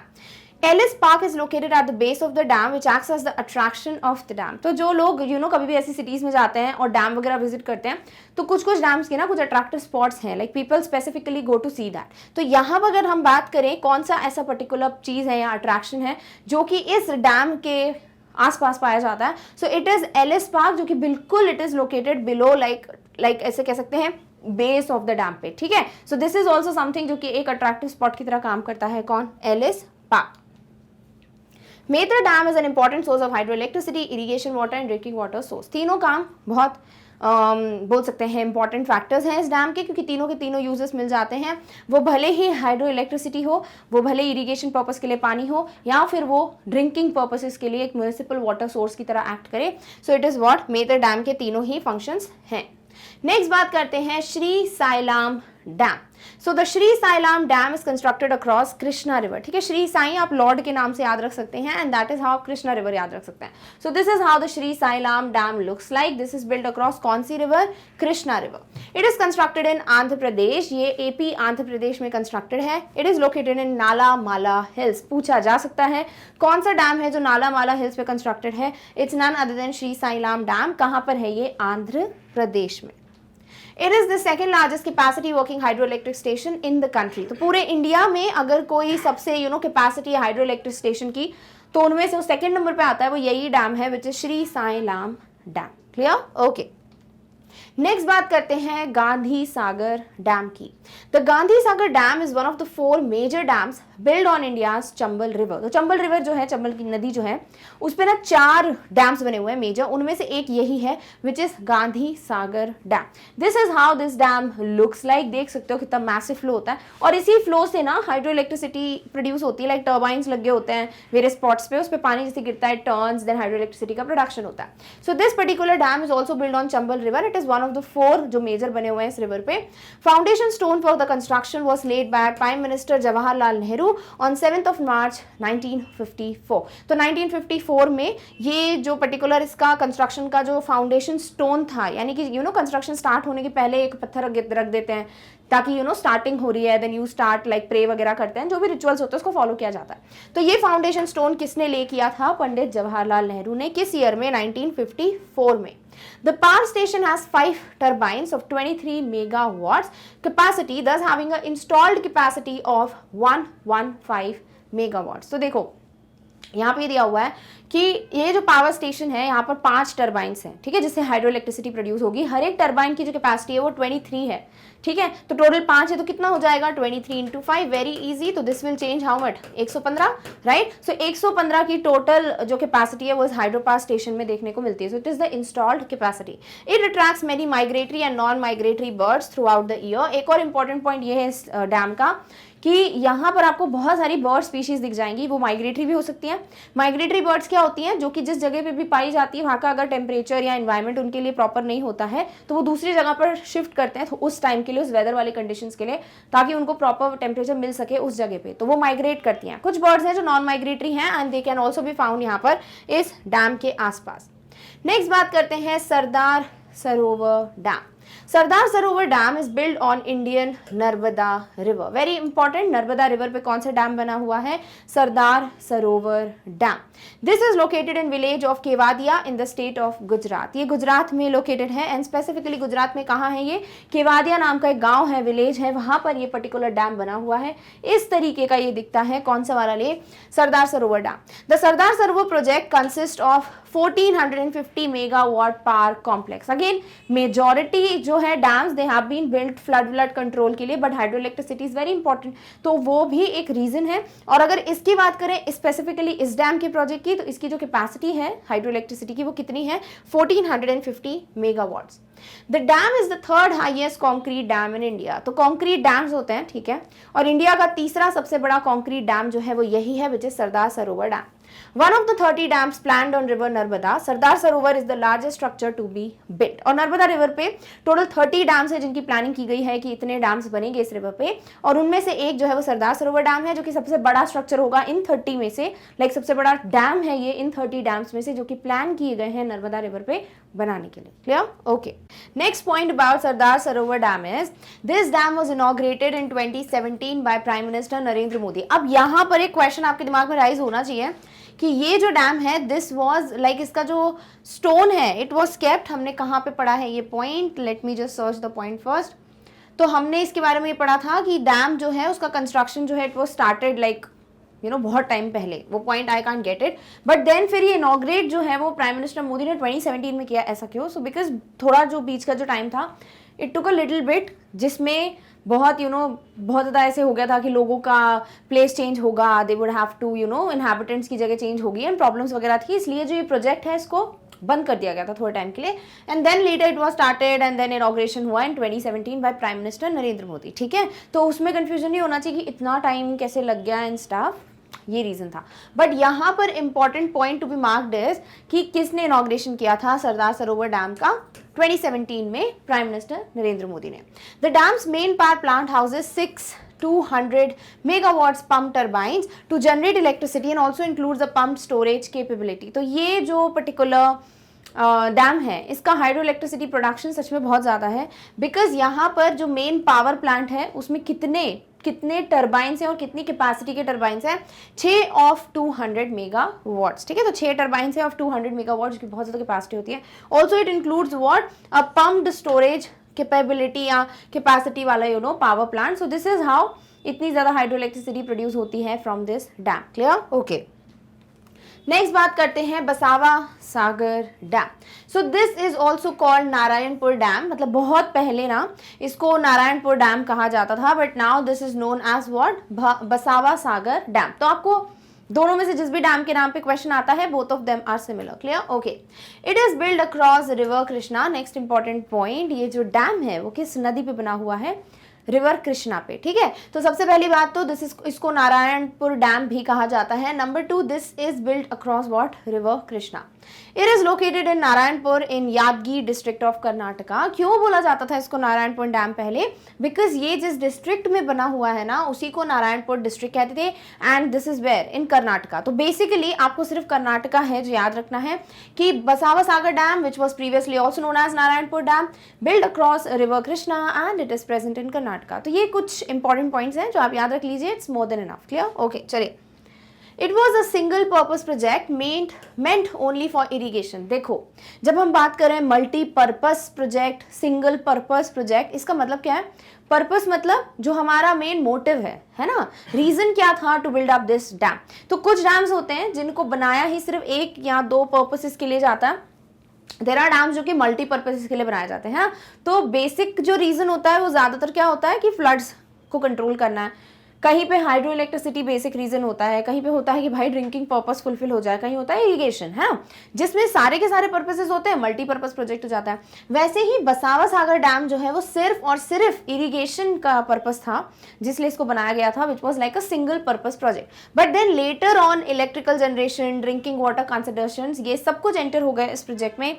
Ellis park is located at the base of the dam which acts as the attraction of the dam. तो जो लोग कभी भी ऐसी सिटीज में जाते हैं और डैम वगैरह विजिट करते हैं तो कुछ डैम्स के ना कुछ अट्रैक्टिव स्पॉट्स हैं, like people specifically go to see that. तो यहाँ पर अगर हम बात करें कौन सा ऐसा पर्टिकुलर चीज है या अट्रैक्शन है जो कि इस डैम के आसपास पाया जाता है, so it is Ellis park, जो कि बिल्कुल it is located below like ऐसे कह सकते हैं बेस ऑफ द डैम पे, ठीक है। सो दिस इज ऑल्सो समथिंग जो कि एक अट्रैक्टिव स्पॉट की तरह काम करता है। कौन? एलिस पार्क। Mettur dam is an important source of hydro electricity, irrigation water and drinking water source. तीनों काम बहुत बोल सकते हैं इंपॉर्टेंट फैक्टर्स हैं इस डैम के, क्योंकि तीनों के तीनों यूजेस मिल जाते हैं। वो भले ही हाइड्रो इलेक्ट्रिसिटी हो, वो भले इरीगेशन पर्पस के लिए पानी हो, या फिर वो ड्रिंकिंग पर्पसेस के लिए एक म्युनिसिपल वाटर सोर्स की तरह एक्ट करे। So it is what Mettur dam के तीनों ही फंक्शंस हैं। नेक्स्ट बात करते हैं Srisailam dam. So the Srisailam dam is constructed across Krishna river, ठीक है। श्री साई आप लॉर्ड के नाम से याद रख सकते हैं and that is how Krishna river याद रख सकते हैं। So this is how the Srisailam dam looks like. This is built across कौन सी river? Krishna river. It is constructed in Andhra Pradesh, ये एपी आंध्र प्रदेश में कंस्ट्रक्टेड है। इट इज लोकेटेड इन नाला माला हिल्स। पूछा जा सकता है कौन सा डैम है जो नाला माला हिल्स पे कंस्ट्रक्टेड है? It's none other than Srisailam dam. कहां पर है ये? आंध्र प्रदेश में। It is the second largest capacity working hydroelectric station in the country। तो पूरे इंडिया में अगर कोई सबसे कैपेसिटी है हाइड्रो इलेक्ट्रिक स्टेशन की, तो उनमें से वो सेकंड नंबर पे आता है, वो यही डैम है which is Srisailam dam. Clear? Okay. Next बात करते हैं गांधी सागर डैम की। The Gandhi Sagar dam is one of the 4 major dams build on India's Chambal river. तो चंबल रिवर जो है, चंबल की नदी जो है, उस पे ना 4 डैम्स बने हुए हैं मेजर, उनमें से एक यही है which is Gandhi Sagar dam. This is how this dam looks like. देख सकते हो कितना मैसिव फ्लो होता है, और इसी फ्लो से ना हाइड्रो इलेक्ट्रिसिटी प्रोड्यूस होती है, लाइक टर्बाइंस लगे होते हैं वेरियस स्पॉट्स पे, उस पे पानी जैसे गिरता है, टर्न्स, देन हाइड्रो इलेक्ट्रिसिटी का प्रोडक्शन होता है। सो this particular dam is also build on Chambal river. It is one of the 4 जो मेजर बने हुए हैं इस रिवर पे। Foundation stone for the construction was led by prime minister Jawaharlal Nehru on 7th of March 1954। तो 1954 में ये जो पर्टिकुलर इसका कंस्ट्रक्शन का जो फाउंडेशन स्टोन था, यानी कि कंस्ट्रक्शन स्टार्ट होने के पहले एक पत्थर रख देते हैं ताकि स्टार्टिंग हो रही है, then you start like pray वगैरह करते हैं, जो भी रिचुअल्स होते हैं उसको फॉलो किया जाता है। तो ये फाउंडेशन स्टोन किसने ले किया था? पंडित जवाहरलाल नेहरू ने। किस ईयर में? 1954 में। The power station has 5 turbines of 23 megawatts capacity, thus having an installed capacity of 115 megawatts। तो देखो यहाँ पे दिया हुआ है कि ये जो पावर स्टेशन है, यहाँ पर 5 टर्बाइंस हैं, ठीक है, जिससे हाइड्रो इलेक्ट्रिसिटी प्रोड्यूस होगी। हर एक टर्बाइन की जो कैपेसिटी है वो 23 है, ठीक है। तो टोटल 5 है, तो कितना हो जाएगा? 23 × 5, वेरी इजी। तो this will change how much? 115, right. So 115 की टोटल जो कैपेसिटी है वो इस हाइड्रो पावर स्टेशन में देखने को मिलती है। So it is the installed capacity. It attracts many migratory and non migratory birds through out the year. एक और इंपॉर्टेंट पॉइंट ये है इस डैम का कि यहाँ पर आपको बहुत सारी बर्ड स्पीशीज दिख जाएंगी। वो माइग्रेटरी भी हो सकती हैं। माइग्रेटरी बर्ड्स क्या होती हैं? जो कि जिस जगह पे भी पाई जाती है, वहाँ का अगर टेम्परेचर या एनवायरनमेंट उनके लिए प्रॉपर नहीं होता है, तो वो दूसरी जगह पर शिफ्ट करते हैं, तो उस टाइम के लिए, उस वेदर वाले कंडीशंस के लिए, ताकि उनको प्रॉपर टेम्परेचर मिल सके उस जगह पे, तो वो माइग्रेट करती हैं। कुछ बर्ड्स हैं जो नॉन माइग्रेटरी हैं and they can also be found यहाँ पर इस डैम के आसपास। नेक्स्ट बात करते हैं सरदार Sarovar dam. Sardar Sarovar dam is build on Indian Narmada river. Very important, Narmada river पे कौन सा डैम बना हुआ है? Sardar Sarovar dam. This is located in village of Kevadia in the state of Gujarat. ये गुजरात में लोकेटेड है, एंड स्पेसिफिकली गुजरात में कहाँ है ये? केवादिया नाम का एक गांव है, विलेज है, वहां पर ये पर्टिकुलर डैम बना हुआ है। इस तरीके का ये दिखता है। कौन सा वाला? ले सरदार Sarovar dam. The Sardar Sarovar project consist of 1450 megawatt power complex. Again majority जो है dams they have been built flood control के लिए, but hydro electricity is very important, तो वो भी एक रीजन है। और अगर इसकी बात करें स्पेसिफिकली इस डैम के प्रोजेक्ट की, तो इसकी जो कैपेसिटी है हाइड्रो इलेक्ट्रिसिटी की वो कितनी है? 1450 megawatts. The dam is the 3rd highest concrete dam in India. तो कॉन्क्रीट डैम्स होते हैं, ठीक है, और इंडिया का तीसरा सबसे बड़ा कॉन्क्रीट डैम जो है वो यही है, which is Sardar Sarovar dam. One of the 30 dams planned on river Narmada, Sardar Sarovar is the largest structure to be built। और नर्मदा रिवर पे टोटल 30 डैम्स है जिनकी प्लानिंग की गई है कि इतने डैम्स बनेंगे इस रिवर पे, और उनमें से एक जो है वो सरदार सरोवर डैम है, जो कि सबसे बड़ा स्ट्रक्चर होगा इन 30 में से, लाइक सबसे बड़ा डैम है ये इन 30 डैम्स में से जो कि प्लान किए गए हैं नर्मदा रिवर पे बनाने के लिए। Clear? Okay. Next point about Sardar Sarovar dam is this dam was inaugurated in 2017 by prime minister Narendra Modi. अब यहाँ पर एक क्वेश्चन आपके दिमाग में राइज होना चाहिए कि ये जो डैम है दिस वाज लाइक इसका जो स्टोन है इट वाज केप्ट, हमने कहाँ पे पढ़ा है ये point, let me just search the point first. तो हमने इसके बारे में ये पढ़ा था कि डैम जो है उसका कंस्ट्रक्शन जो है इट वाज स्टार्टेड लाइक बहुत टाइम पहले, वो point I can't get it, but then फिर ये इनॉग्रेट जो है वो प्राइम मिनिस्टर मोदी ने 2017 में किया। ऐसा क्यों? सो बिकॉज थोड़ा जो बीच का जो टाइम था it took a little bit, जिसमें बहुत बहुत ज़्यादा ऐसे हो गया था कि लोगों का प्लेस चेंज होगा, they would have to inhabitants की जगह चेंज होगी एंड प्रॉब्लम्स वगैरह थी, इसलिए जो ये प्रोजेक्ट है इसको बंद कर दिया गया था थोड़े टाइम के लिए and then later it was started and then inauguration हुआ in 2017 by prime minister Narendra Modi. ठीक है, तो उसमें कंफ्यूजन नहीं होना चाहिए कि इतना टाइम कैसे लग गया एंड स्टाफ, ये रीजन था। बट यहाँ पर important point to be marked is कि किसने इनॉग्रेशन किया था सरदार सरोवर डैम का 2017 में, प्राइम मिनिस्टर नरेंद्र मोदी ने। The dams main power plant houses 200 megawatts pump turbines to generate electricity and also includes the pumped storage capability। तो ये जो पर्टिकुलर डैम है इसका हाइड्रो इलेक्ट्रिसिटी प्रोडक्शन सच में बहुत ज़्यादा है, बिकॉज यहाँ पर जो मेन पावर प्लांट है उसमें कितने टर्बाइंस हैं और कितनी कैपेसिटी के टर्बाइंस हैं, 6 ऑफ 200 मेगावाट्स। ठीक है, तो 6 टर्बाइंस है ऑफ 200 मेगावाट, जो कि बहुत ज़्यादा कैपेसिटी होती है। Also it includes what, a pumped storage capability या कैपेसिटी वाला power plant. So this is how इतनी ज़्यादा हाइड्रो इलेक्ट्रिसिटी प्रोड्यूस होती है from this dam. Clear? Okay. Next बात करते हैं Basava Sagar dam. So this is also called Narayanpur dam, मतलब बहुत पहले ना इसको नारायणपुर डैम कहा जाता था, but now this is known as what, Basava Sagar dam. तो आपको दोनों में से जिस भी डैम के नाम पे क्वेश्चन आता है both of them are similar. Clear? Okay. It is build across river Krishna. Next important point, ये जो डैम है वो किस नदी पे बना हुआ है? रिवर कृष्णा पे। ठीक है, तो सबसे पहली बात तो इसको नारायणपुर डैम भी कहा जाता है। Number 2, this is built across what, river Krishna. It is located in Narayanpur in यादगी डिस्ट्रिक्ट ऑफ कर्नाटका। क्यों बोला जाता था इसको नारायणपुर डैम पहले? बिकॉज ये जिस डिस्ट्रिक्ट में बना हुआ है ना उसी को नारायणपुर डिस्ट्रिक्ट कहते थे एंड दिस इज वेयर, इन कर्नाटका। तो बेसिकली आपको सिर्फ कर्नाटका है जो याद रखना है कि Basava Sagar dam which was previously also known as Narayanpur dam build across river Krishna and it is present in Karnataka. तो ये कुछ इंपॉर्टेंट पॉइंट्स हैं जो आप याद रख लीजिए, it's more than enough. Clear? Okay, चलिए। It was a single purpose project meant only for irrigation. देखो, जब हम बात करें multipurpose project, single purpose project, इसका मतलब क्या है? पर्पस मतलब जो हमारा मेन मोटिव है ना, रीजन क्या था to build up this dam. तो कुछ डैम्स होते हैं जिनको बनाया ही सिर्फ 1 या 2 पर्पसेस के लिए जाता है। देयर आर डैम्स जो कि मल्टीपर्पसेस के लिए बनाए जाते हैं। तो बेसिक जो रीजन होता है वो ज्यादातर क्या होता है कि फ्लड्स को कंट्रोल करना है, कहीं पे हाइड्रो इलेक्ट्रिसिटी बेसिक रीजन होता है, कहीं पे होता है कि भाई ड्रिंकिंग पर्पस फुलफिल हो जाए, कहीं होता है इरिगेशन, है ना, जिसमें सारे के सारे पर्पसेस होते हैं, मल्टीपर्पज प्रोजेक्ट हो जाता है। वैसे ही बसावा सागर डैम जो है वो सिर्फ और सिर्फ इरिगेशन का पर्पस था जिसलिए इसको बनाया गया था, which was like a single purpose project. But then later on electrical generation, drinking water consideration, ये सब कुछ एंटर हो गए इस प्रोजेक्ट में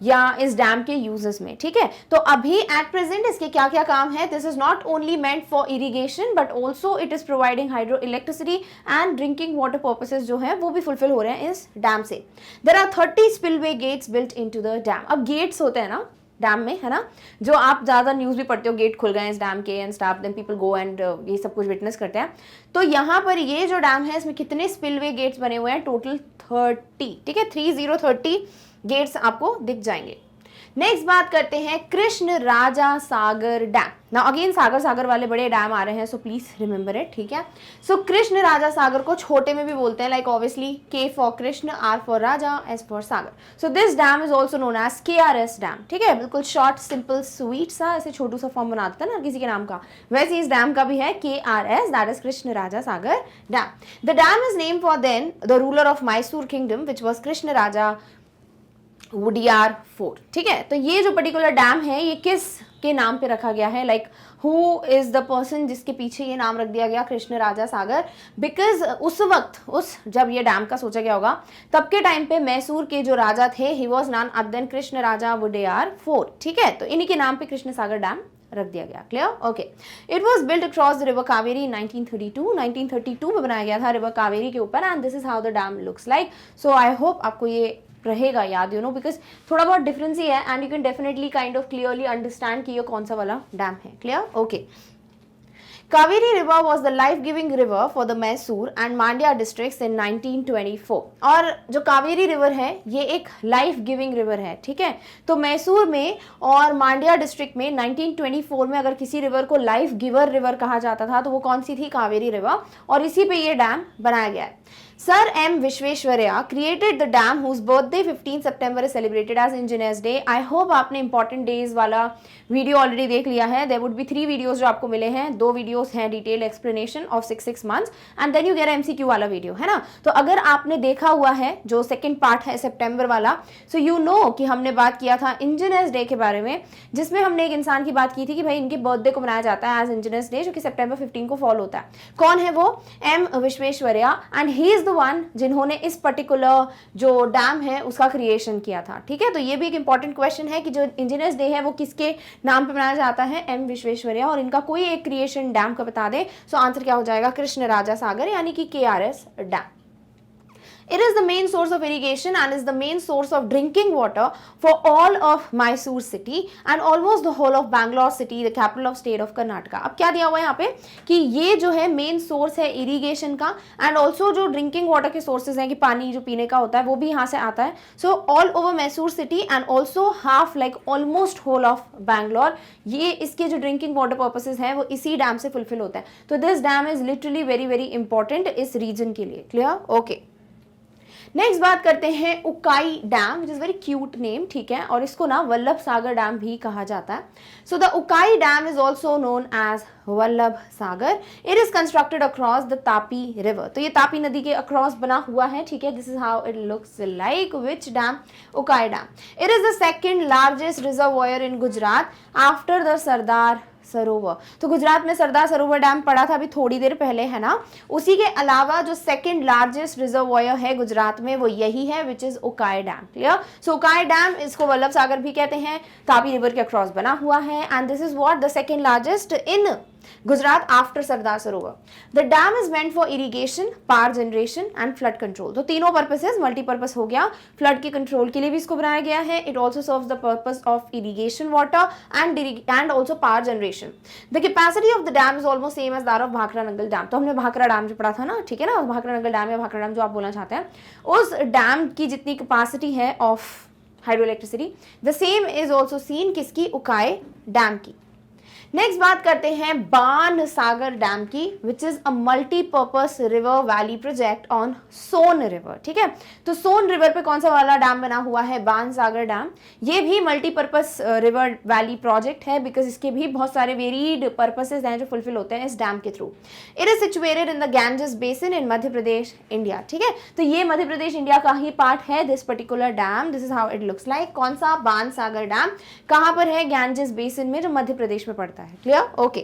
या इस डैम के यूजेस में। ठीक है, तो अभी एट प्रेजेंट इसके क्या क्या काम है? This is not only meant for irrigation but also it is providing hydro electricity and drinking water purposes जो है वो भी फुलफिल हो रहे हैं इस डैम से। There are 30 spillway gates built into the dam. अब गेट्स होते हैं ना डैम में, है ना, जो आप ज्यादा न्यूज भी पढ़ते हो, गेट खुल गए इस डैम के and stuff then people go and ये सब कुछ विटनेस करते हैं। तो यहाँ पर ये जो डैम है इसमें कितने स्पिलवे गेट्स बने हुए हैं? टोटल 30। ठीक है, 30 गेट्स आपको दिख जाएंगे। नेक्स्ट बात करते हैं Krishna Raja Sagar dam. Now again सागर वाले बड़े डैम आ रहे हैं, सो प्लीज रिमेंबर इट। ठीक है, सो कृष्ण राजा सागर को छोटे में भी बोलते हैं, like obviously K for Krishna, R for Raja, S for Sagar. So this dam is also known as KRS dam. ठीक है, बिल्कुल शॉर्ट सिंपल स्वीट सा ऐसे छोटू सा फॉर्म बना देता है ना किसी के नाम का, वैसे इस डैम का भी है KRS, that is Krishna Raja Sagar dam. The dam is name for then the ruler of Mysore kingdom which was Krishna Raja Wadiyar fourth. ठीक है, तो ये जो पर्टिकुलर डैम है ये किस के नाम पे रखा गया है, like who is the person जिसके पीछे ये नाम रख दिया गया कृष्ण राजा सागर? बिकॉज उस वक्त जब ये डैम का सोचा गया होगा तब के टाइम पे मैसूर के जो राजा थे ही was none other than Krishna Raja Wadiyar fourth. ठीक है, तो इन्हीं के नाम पे कृष्ण सागर डैम रख दिया गया। Clear? Okay. It was built across the river Kaveri 1932 में बनाया गया था रिवर कावेरी के ऊपर and this is how the dam looks like. So I hope आपको ये रहेगा याद, बिकॉज थोड़ा बहुत डिफरेंस ही है and you can definitely kind of clearly understand कि ये कौन सा वाला डैम है. Clear? Okay. Kaveri River was the life-giving river for the Mysore and Mandya districts in 1924. और जो कावेरी रिवर है ये एक लाइफ गिविंग रिवर है. ठीक है, तो मैसूर में और मांड्या डिस्ट्रिक्ट में 1924 में अगर किसी रिवर को लाइफ गिवर रिवर कहा जाता था तो वो कौन सी थी? कावेरी रिवर. और इसी पे ये डैम बनाया गया है. Sir M. Vishweshwarya created the dam whose birthday 15 September is celebrated as Engineers Day. I hope आपने important days वाला वीडियो ऑलरेडी देख लिया है. There would be 3 वीडियोस जो आपको मिले हैं. 2 वीडियोस हैं detail explanation of 6 months and then you get MCQ वाला वीडियो, है ना. तो अगर आपने देखा हुआ है जो सेकंड पार्ट है सितंबर वाला, सो यू नो कि हमने बात किया था इंजीनियर्स डे के बारे में, जिसमें हमने एक इंसान की बात की थी कि भाई इनके बर्थडे को मनाया जाता है एज इंजीनियर्स डे, जो कि सितंबर 15 को फॉल होता है. कौन है वो? M. Visvesvaraya and he is the one जिन्होंने इस पर्टिकुलर जो डैम है उसका क्रिएशन किया था. ठीक है, तो ये भी एक इंपॉर्टेंट क्वेश्चन है कि जो इंजीनियर्स डे है वो किसके नाम पे मनाया जाता है? M. विश्वेश्वरैया. और इनका कोई एक क्रिएशन डैम का बता दे. सो आंसर क्या हो जाएगा? कृष्ण राजा सागर यानी कि KRS dam. It is the main source of irrigation and is the main source of drinking water for all of Mysore city and almost the whole of Bangalore city, the capital of state of Karnataka. अब क्या दिया हुआ है यहाँ पे कि ये जो है मेन सोर्स है इरिगेशन का एंड ऑल्सो जो ड्रिंकिंग वाटर के सोर्सेज हैं कि पानी जो पीने का होता है वो भी यहाँ से आता है. So all over Mysore city and also half like almost whole of Bangalore, ये इसके जो ड्रिंकिंग वाटर पर्पसेज हैं वो इसी डैम से फुलफिल होता है. तो this dam is literally very very important इस रीजन के लिए. क्लियर? ओके. नेक्स्ट बात करते हैं Ukai dam, which is very cute name. ठीक है, और इसको ना वल्लभ सागर डैम भी कहा जाता है. So the Ukai dam is also known as Vallabh Sagar. It is constructed across the Tapi river. तो ये तापी नदी के अक्रॉस बना हुआ है. ठीक है, this is how it looks like. Which dam? Ukai dam. It is the second largest reservoir in Gujarat after the Sardar Sarovar. तो गुजरात में सरदार सरोवर डैम पड़ा था अभी थोड़ी देर पहले, है ना. उसी के अलावा जो सेकंड लार्जेस्ट रिजर्वॉयर है गुजरात में वो यही है, which is Ukai dam. Clear? So Ukai dam, इसको वल्लभ सागर भी कहते हैं, तापी रिवर के अक्रॉस बना हुआ है and this is what the second largest in Gujarat after Sardar Sarovar. The dam is meant for irrigation, power generation and flood control. तो तीनों पर्पसेस मल्टीपर्पस हो गया. फ्लड के कंट्रोल के लिए भी इसको बनाया गया है. It also serves the purpose of irrigation water and also power generation. The capacity of the dam is almost same as that of Bhakra Nangal dam. तो हमने भाखड़ा डैम जो पढ़ा था ना, ठीक है ना, भाखड़ा नंगल डैम या भाखड़ा डैम जो आप बोलना चाहते हैं, उस डैम की जितनी कैपेसिटी है of hydro electricity, the same is also seen किसकी? उकाई डैम की. नेक्स्ट बात करते हैं बाण सागर डैम की, which is a multipurpose river valley project on Son river. ठीक है, तो सोन रिवर पे कौन सा वाला डैम बना हुआ है? बाण सागर डैम. ये भी मल्टीपर्पस रिवर वैली प्रोजेक्ट है बिकॉज इसके भी बहुत सारे वेरीड पर्पसेस हैं जो फुलफिल होते हैं इस डैम के through. It is situated in the Ganges basin in Madhya Pradesh India. ठीक है, तो ये मध्य प्रदेश इंडिया का ही पार्ट है this particular dam. This is how it looks like. कौन सा? बाण सागर डैम. कहां पर है? गैंजेस बेसिन में, जो मध्य प्रदेश में पड़ता है. Clear? Okay.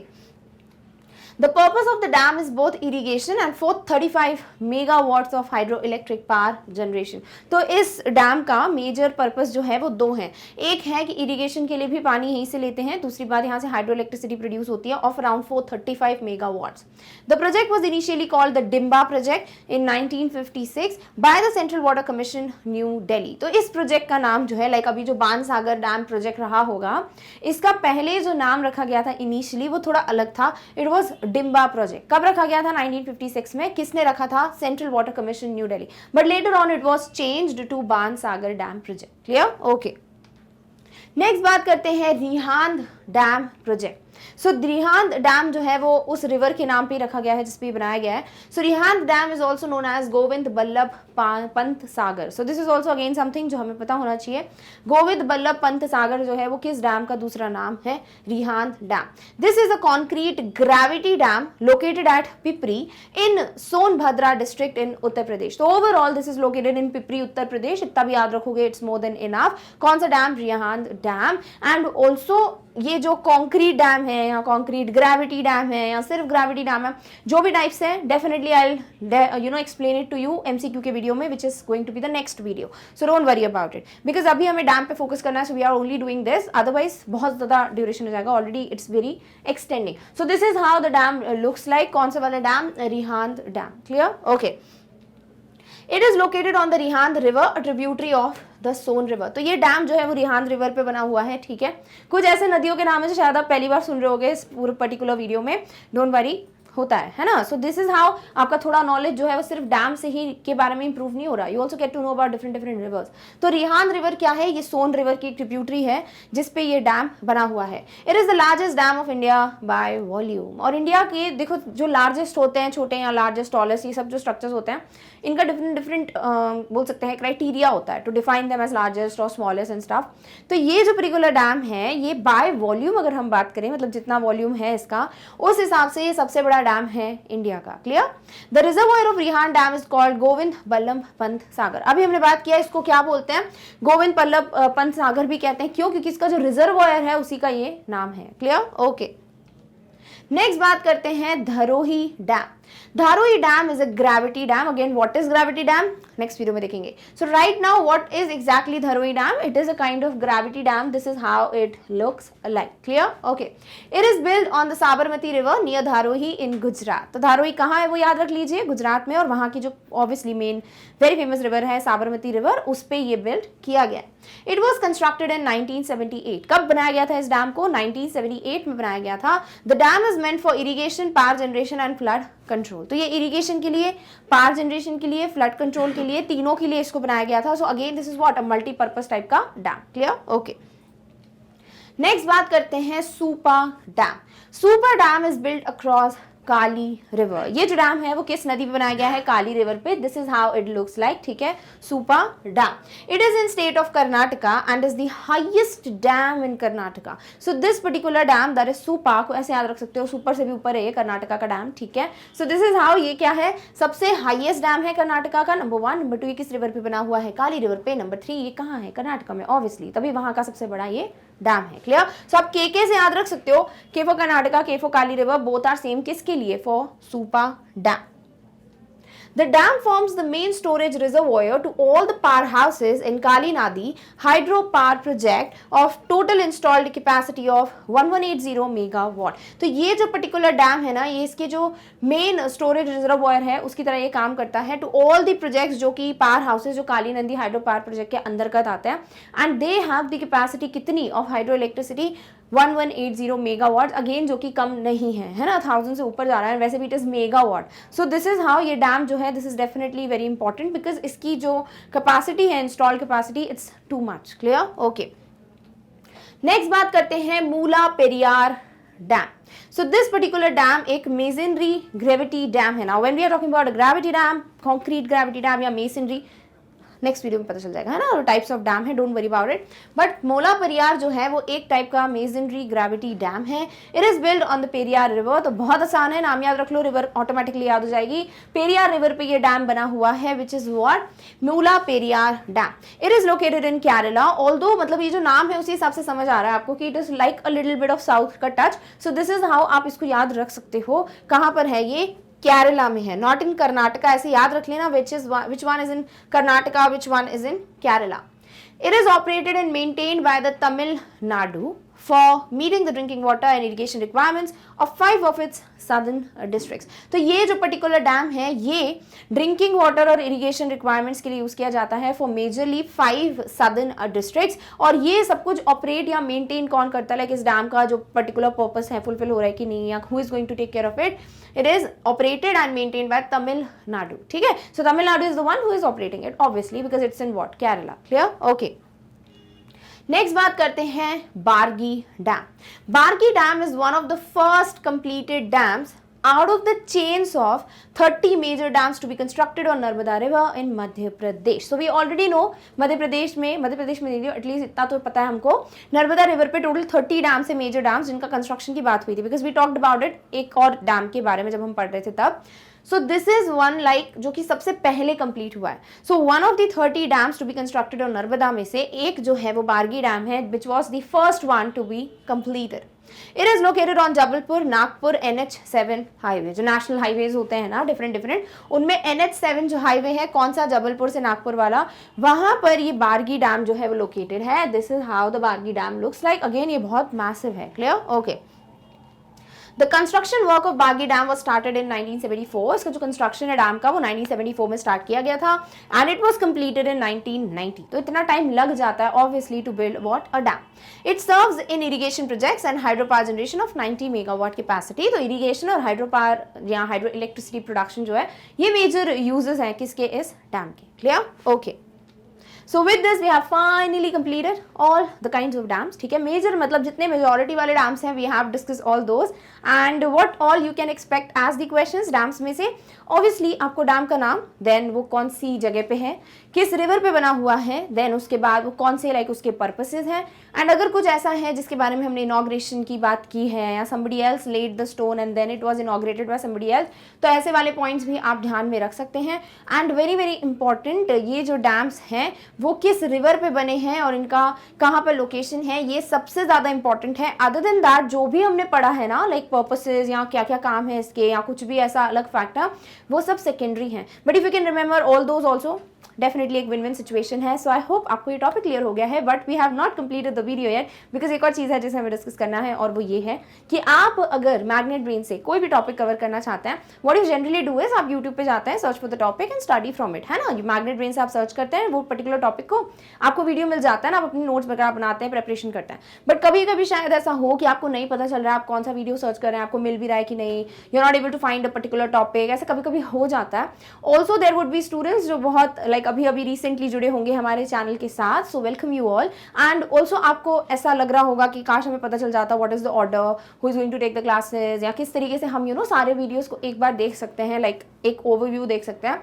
The purpose of the dam is both irrigation and 435 megawatts of hydroelectric power generation. तो इस डैम का मेजर पर्पस जो है वो 2 हैं. एक है कि इरिगेशन के लिए भी पानी यहीं से लेते हैं, दूसरी बात यहाँ से हाइड्रो इलेक्ट्रिसिटी प्रोड्यूस होती है of around 435 megawatts. The project was initially called the Dimba project in 1956 by the Central Water Commission, New Delhi. तो इस प्रोजेक्ट का नाम जो है लाइक अभी जो बाण सागर डैम प्रोजेक्ट रहा होगा, इसका पहले जो नाम रखा गया था इनिशियली वो थोड़ा अलग था. It was Dimba project. कब रखा गया था? 1956 में. किसने रखा था? Central water commission new Delhi. But later on it was changed to Ban Sagar dam project. Clear? Okay. Next बात करते हैं Rihand dam project. So Rihand dam जो है वो उस रिवर के नाम पे रखा गया है जिस पे बनाया गया है. So Rihand dam is also known as Govind Ballabh Pant Sagar. So this is also again something जो हमें पता होना चाहिए. गोविंद बल्लभ पंत सागर जो है वो किस डैम का दूसरा नाम है? Rihand dam. This is a concrete gravity dam located at Pipri in Sonbhadra district in Uttar Pradesh. तो overall this is located in Pipri Uttar Pradesh. इतना भी याद रखोगे, इट्स मोर देन इनफ. कौन सा dam? Rihand dam. And also ये जो कॉन्क्रीट डैम है या कॉन्क्रीट ग्रेविटी डैम है या सिर्फ ग्रेविटी डैम है, जो भी टाइप्स है, definitely I will explain it to you MCQ के वीडियो में, which is going to be the next video. So don't worry about it because अभी हमें डैम पे फोकस करना है. So we are only doing this, otherwise बहुत ज्यादा duration हो जाएगा. Already it's very extending. So this is how the dam looks like. कौन सा वाला dam? Rihand dam. Clear? Okay. It is located on the Rihand river, a tributary of the Son river. तो ये dam जो है वो रिहांद रिवर पे बना हुआ है, ठीक है। कुछ ऐसे नदियों के नाम है जो शायद आप पहली बार सुन रहे होगे इस पूरे पर्टिकुलर वीडियो में, डोंट वरी, होता है ना। सो दिस इज हाउ आपका थोड़ा नॉलेज जो है वो सिर्फ डैम से ही के बारे में इंप्रूव नहीं हो रहा, you also get to know about different different rivers. तो रिहांद रिवर क्या है, ये सोन रिवर की एक ट्रिब्यूटरी है जिसपे ये डैम बना हुआ है। It is the largest dam of India by volume. और इंडिया के देखो जो लार्जेस्ट होते हैं, छोटे या लार्जेस्ट, टॉलेस्ट, ये सब जो स्ट्रक्चर्स होते हैं इनका डिफरेंट डिफरेंट बोल सकते हैं क्राइटेरिया होता है to define them as largest और स्मॉलेस्ट एंड स्टफ। तो ये जो पर्टिकुलर डैम है ये बाय वॉल्यूम अगर हम बात करें, मतलब जितना वॉल्यूम है इसका, उस हिसाब से ये सबसे बड़ा डैम है इंडिया का। Clear? The reservoir of Rihand dam is called Govind Ballabh Pant Sagar. अभी हमने बात किया इसको क्या बोलते हैं, गोविंद बल्लभ पंत सागर भी कहते हैं। क्यों? क्योंकि इसका जो रिजर्वॉयर है उसी का ये नाम है। क्लियर? ओके। नेक्स्ट बात करते हैं Dharoi dam. Dharoi dam is a gravity dam. Again what is gravity dam, next video में देखेंगे। So right now what is exactly Dharoi dam, it is a kind of gravity dam, this is how it looks like. Clear? Okay. It is build on the Sabarmati river near Dharoi in Gujarat. तो धारोही कहाँ है वो याद रख लीजिए, गुजरात में, और वहां की जो obviously main very famous river है साबरमती रिवर, उस पे ये बिल्ड किया गया है। It was constructed in 1978। कब बनाया गया था इस डैम को? 1978 में बनाया गया था। The dam is meant for irrigation, power generation and flood control. तो ये इरिगेशन के लिए, पावर जनरेशन के लिए, फ्लड कंट्रोल के लिए, तीनों के लिए इसको बनाया गया था। So again this is what, a multipurpose type का डैम। क्लियर? ओके। नेक्स्ट बात करते हैं Supa dam. Supa dam is built across Kali river. ये जो डैम है वो किस नदी पे बनाया गया है? काली रिवर पे। This is how it looks like, ठीक है, Supa dam. It is in state of Karnataka and is the highest dam in Karnataka. So this particular dam that is Supa, को ऐसे याद रख सकते हो, सुपर से भी ऊपर है ये कर्नाटका का डैम, ठीक है। सो दिस इज हाउ, ये क्या है, सबसे हाईएस्ट डैम है कर्नाटका का, नंबर 1। नंबर 2 ये किस रिवर पे बना हुआ है? काली रिवर पे। नंबर 3 ये कहाँ है? कर्नाटका में, ऑब्वियसली, तभी वहां का सबसे बड़ा ये डैम है। क्लियर? सो आप के से याद रख सकते हो, के for Karnataka, K for Kali river, both are same, किसके लिए? For Supa dam. The dam forms the main storage reservoir to all the powerhouses in Kali Nadi hydropower project of total installed capacity of 1180 megawatt। तो ये जो particular dam है ना, ये इसके जो मेन स्टोरेज रिजर्वॉयर है उसकी तरह ये काम करता है टू ऑल द प्रोजेक्ट्स जो कि पावर हाउसेज जो काली नदी हाइड्रो पावर प्रोजेक्ट के अंतर्गत आते हैं, and they have the capacity कितनी of hydro electricity 1180 megawatt, again जो कि कम नहीं है ना, 1000 से ऊपर जा रहा है, वैसे भी it is megawatt. So this is how ये डैम जो है, this is definitely very important because इसकी जो कैपेसिटी है, install capacity, it's too much. Clear? Okay. Next बात करते हैं Mullaperiyar dam. So this particular dam एक मेसनरी ग्रेविटी डैम है। Now when we are talking about a gravity dam, concrete gravity dam या masonry, next video में पता चल जाएगा, है ना, टाइप्स ऑफ डैम है, don't worry about it. But मोला पेरियार जो है वो एक टाइप का मेसनरी ग्रेविटी डैम है। It is build on the Periyar river. तो बहुत आसान है, नाम याद रख लो, रिवर ऑटोमेटिकली याद हो जाएगी। पेरियार रिवर पे ये डैम बना हुआ है, which is what, Mula Periyar dam. It is located in Kerala. Although मतलब ये जो नाम है उसी हिसाब से समझ आ रहा है आपको कि it is like a little bit of south का touch. So this is how आप इसको याद रख सकते हो। कहाँ पर है ये? केरला में है, नॉट इन कर्नाटका। ऐसे याद रख लेना, which one is in Karnataka, which one is in Kerala. It is operated and maintained by the Tamil Nadu for meeting the drinking water and irrigation requirements of 5 of its southern districts. तो ये जो particular dam है ये drinking water और irrigation requirements के लिए use किया जाता है फॉर मेजरली 5 सदर्न डिस्ट्रिक्ट्स। और ये सब कुछ ऑपरेट या मेंटेन कौन करता है, लाइक इस डैम का जो पर्टिकुलर पर्पस है फुलफिल हो रहा है कि नहीं, या who is going to take care of it? It is operated and maintain by Tamil Nadu. ठीक है, so Tamil Nadu is the one who is operating it obviously because it's in what, Kerala. Clear? Okay. Next बात करते हैं Bargi dam. Bargi dam is one of the first completed dams out of the chains of 30 major dams to be constructed on Narmada River in Madhya Pradesh. So we already know Madhya Pradesh में नहीं, at least इतना तो पता है हमको, नर्मदा रिवर पे total 30 dams है, major dams, जिनका कंस्ट्रक्शन की बात हुई थी because we talked about it एक और डैम के बारे में जब हम पढ़ रहे थे तब। So this is one like जो कि सबसे पहले कंप्लीट हुआ है। So one of the 30 dams to be constructed on Narmada में से एक जो है वो बारगी डैम है, which was the first one to be completed. It is located on Jabalpur Nagpur NH7 highway. जो नेशनल हाईवेज होते हैं ना डिफरेंट, उनमें NH7 जो हाईवे है, कौन सा, जबलपुर से नागपुर वाला, वहां पर ये बारगी डैम जो है वो लोकेटेड है। This is how the Bargi dam looks like. Again ये बहुत मैसिव है। Clear? Okay. The construction work of बागी डैम वाज स्टार्टेड इन 1974. इसका जो कंस्ट्रक्शन है डैम का वो 1974 में स्टार्ट किया गया था and it was completed in 1990. तो इतना टाइम लग जाता है obviously to build what a dam. It serves in irrigation projects and hydro power generation of 90 megawatt capacity. तो इरिगेशन और हाइड्रो पावर या हाइड्रो इलेक्ट्रिसिटी प्रोडक्शन जो है ये मेजर यूजेस हैं किसके, इस डैम के. Clear? Okay. So with this we have finally completed all the kinds of dams. ठीक है, मेजर मतलब जितने मेजॉरिटी वाले डैम्स हैं we have discussed all those and what all you can expect as the questions dams में से. Obviously आपको dam का नाम, देन वो कौन सी जगह पे है, किस रिवर पे बना हुआ है, देन उसके बाद वो कौन से लाइक उसके पर्पसेस हैं, एंड अगर कुछ ऐसा है जिसके बारे में हमने इनॉग्रेशन की बात की है या somebody else laid the stone and then it was inaugurated by somebody else, तो ऐसे वाले पॉइंट्स भी आप ध्यान में रख सकते हैं. एंड वेरी वेरी इंपॉर्टेंट, ये जो डैम्स हैं वो किस रिवर पे बने हैं और इनका कहाँ पर लोकेशन है, ये सबसे ज़्यादा इंपॉर्टेंट है. अदर देन दैट जो भी हमने पढ़ा है ना, लाइक पर्पसेस या क्या क्या काम है इसके या कुछ भी ऐसा अलग फैक्टर, वो सब सेकेंडरी हैं. But if you can remember all those also, definitely एक विन विन सिचुएशन है. सो आई होप आपको ये टॉपिक क्लियर हो गया है. But we have not completed the video yet because एक और चीज़ है जिसे हमें डिस्कस करना है और वो ये है कि आप अगर मैग्नेट ब्रेन से कोई भी टॉपिक कवर करना चाहते हैं, what you generally do is आप यूट्यूब पे जाते हैं, search for the topic and study from it, है ना. मैग्नेट ब्रेन से आप सर्च करते हैं वो पर्टिकुलर टॉपिक को, आपको वीडियो मिल जाता है ना, आप अपनी नोट्स वगैरह बनाते हैं, प्रिपरेशन करते हैं. बट कभी कभी शायद ऐसा हो कि आपको नहीं पता चल रहा है आप कौन सा वीडियो सर्च कर रहे हैं, आपको मिल भी रहा है कि नहीं, you are not able to find a particular topic, ऐसा कभी कभी हो जाता है. Also there would be students जो बहुत लाइक अभी अभी रिसेंटली जुड़े होंगे हमारे चैनल के साथ. So welcome you all. And also आपको ऐसा लग रहा होगा कि काश हमें पता चल जाता what is the order, who is going to take the classes, या किस तरीके से हम सारे वीडियोस को एक बार देख सकते हैं, लाइक एक ओवरव्यू देख सकते हैं.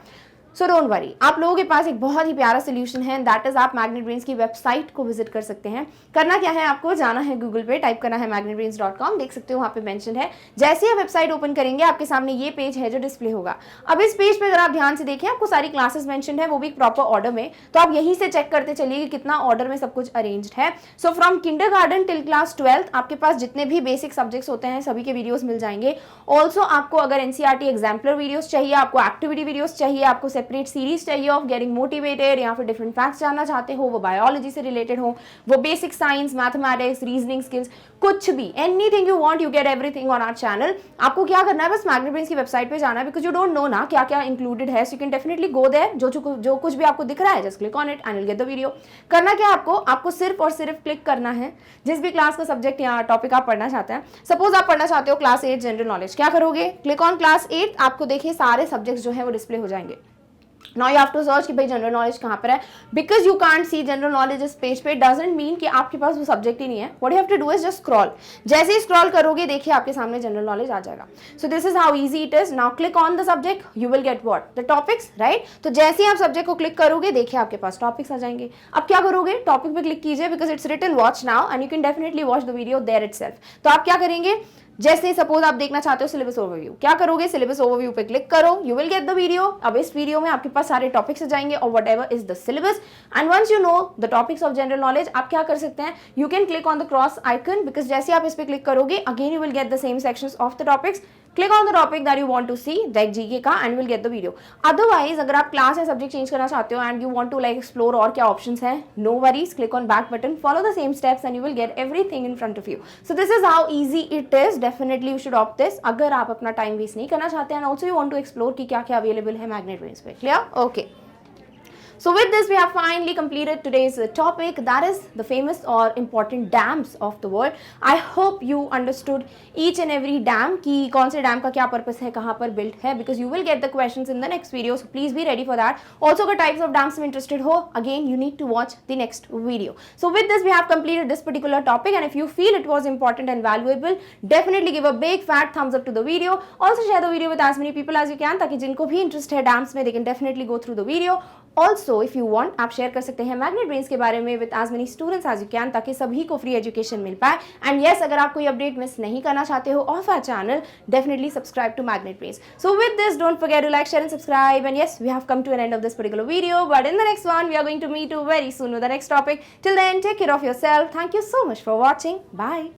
सो डोंट वरी, आप लोगों के पास एक बहुत ही प्यारा सोल्यूशन है, दैट इज आप मैग्नेट ब्रेन्स की वेबसाइट को विजिट कर सकते हैं. करना क्या है, आपको जाना है गूगल पे, टाइप करना है magnetbrains.com, देख सकते हो वहाँ पे मेंशन है. जैसे ही आप वेबसाइट ओपन करेंगे आपके सामने ये पेज है जो डिस्प्ले होगा. अब इस पेज पे अगर आप ध्यान से देखें आपको सारी क्लासेस मेंशन है, वो भी प्रॉपर ऑर्डर में. तो आप यहीं से चेक करते चलिए कि कितना ऑर्डर में सब कुछ अरेंज्ड है. So from kindergarten till class 12th आपके पास जितने भी बेसिक सब्जेक्ट्स होते हैं सभी के वीडियोस मिल जाएंगे. ऑल्सो आपको अगर एनसीईआरटी एग्जाम्पलर वीडियोस चाहिए, आपको एक्टिविटी वीडियोस चाहिए, आपको सेपरेट सीरीज चाहिए ऑफ गेटिंग मोटिवेटेड, या फिर डिफरेंट फैक्ट्स जानना चाहते हो, वो बायोलॉजी से रिलेटेड हो, वो basic science, mathematics, reasoning skills, कुछ भी, anything you want, you get everything on our channel. आपको क्या करना है, बस मैग्नेट ब्रेन्स की वेबसाइट पे जाना है, बिकॉज यू डोंट नो ना क्या क्या इंक्लूडेड है. So you can definitely go there, जो कुछ भी आपको दिख रहा है just click on it and will get the video. करना क्या आपको सिर्फ और सिर्फ क्लिक करना है जिस भी क्लास का सब्जेक्ट या टॉपिक आप पढ़ना चाहते हैं. सपोज आप पढ़ना चाहते हो क्लास 8 जनरल नॉलेज, क्या करोगे, क्लिक ऑन क्लास 8, आपको देखिए सारे सब्जेक्ट्स जो है वो डिस्प्ले हो जाएंगे. Now you have to search कि भाई जनरल नॉलेज कहाँ पर है, because you can't see general knowledge इस पेज पे, डजंट मीन कि आपके पास वो सब्जेक्ट ही नहीं है. What you have to do is just scroll. जैसे ही स्क्रॉल करोगे देखिए आपके सामने जनरल नॉलेज आ जाएगा. सो this is how easy it is. Now click on the subject, you will get what, the topics, right. तो जैसे ही आप सब्जेक्ट को क्लिक करोगे देखिए आपके पास टॉपिक्स आ जाएंगे. अब क्या करोगे, टॉपिक पे क्लिक कीजिए because it's written watch now and you can definitely watch the video there itself. तो आप क्या करेंगे, जैसे सपोज आप देखना चाहते हो सिलेबस ओवरव्यू, क्या करोगे, सिलेबस ओवरव्यू पे क्लिक करो, you will get the video. अब इस वीडियो में आपके पास सारे टॉपिक्स आ जाएंगे और whatever is the syllabus. And once you know the topics of general knowledge, आप क्या कर सकते हैं, you can click on the cross icon, because जैसे आप इस पे क्लिक करोगे again you will get the same sections of the topics. Click on the topic that you want to see, like GK का, and will get the video. Otherwise अगर आप class या subject change करना चाहते हो and you want to like explore और क्या options हैं, no worries, click on back button, follow the same steps and you will get everything in front of you. So this is how easy it is. Definitely you should opt this अगर आप अपना time waste नहीं करना चाहते हैं, and also you want to explore कि क्या क्या अवेलेबल है मैग्नेट ब्रेन्स पे. Clear? Okay. So with this, we have finally completed today's topic, that is the famous or important dams of the world. I hope you understood each and every dam कि कौन से dam का क्या purpose है, कहाँ पर build है, because you will get the questions in the next video, so please be ready for that. Also अगर types of dams में interested हो, again you need to watch the next video. So with this, we have completed this particular topic, and if you feel it was important and valuable, definitely give a big fat thumbs up to the video. Also share the video with as many people as you can, ताकि जिनको भी interest है dams में, they can definitely go through the video. Also if you want, आप share कर सकते हैं Magnet Brains के बारे में with as many students as you can, ताकि सभी को फ्री एजुकेशन मिल पाए. एंड येस, अगर आप कोई अपडेट मिस नहीं करना चाहते हो of our channel, definitely subscribe to Magnet Brains. So with this, don't forget to like, share and subscribe. And yes, we have come to an end of this particular video, but in the next one we are going to meet you very soon with the next topic. Till then, take care of yourself. Thank you so much for watching. Bye.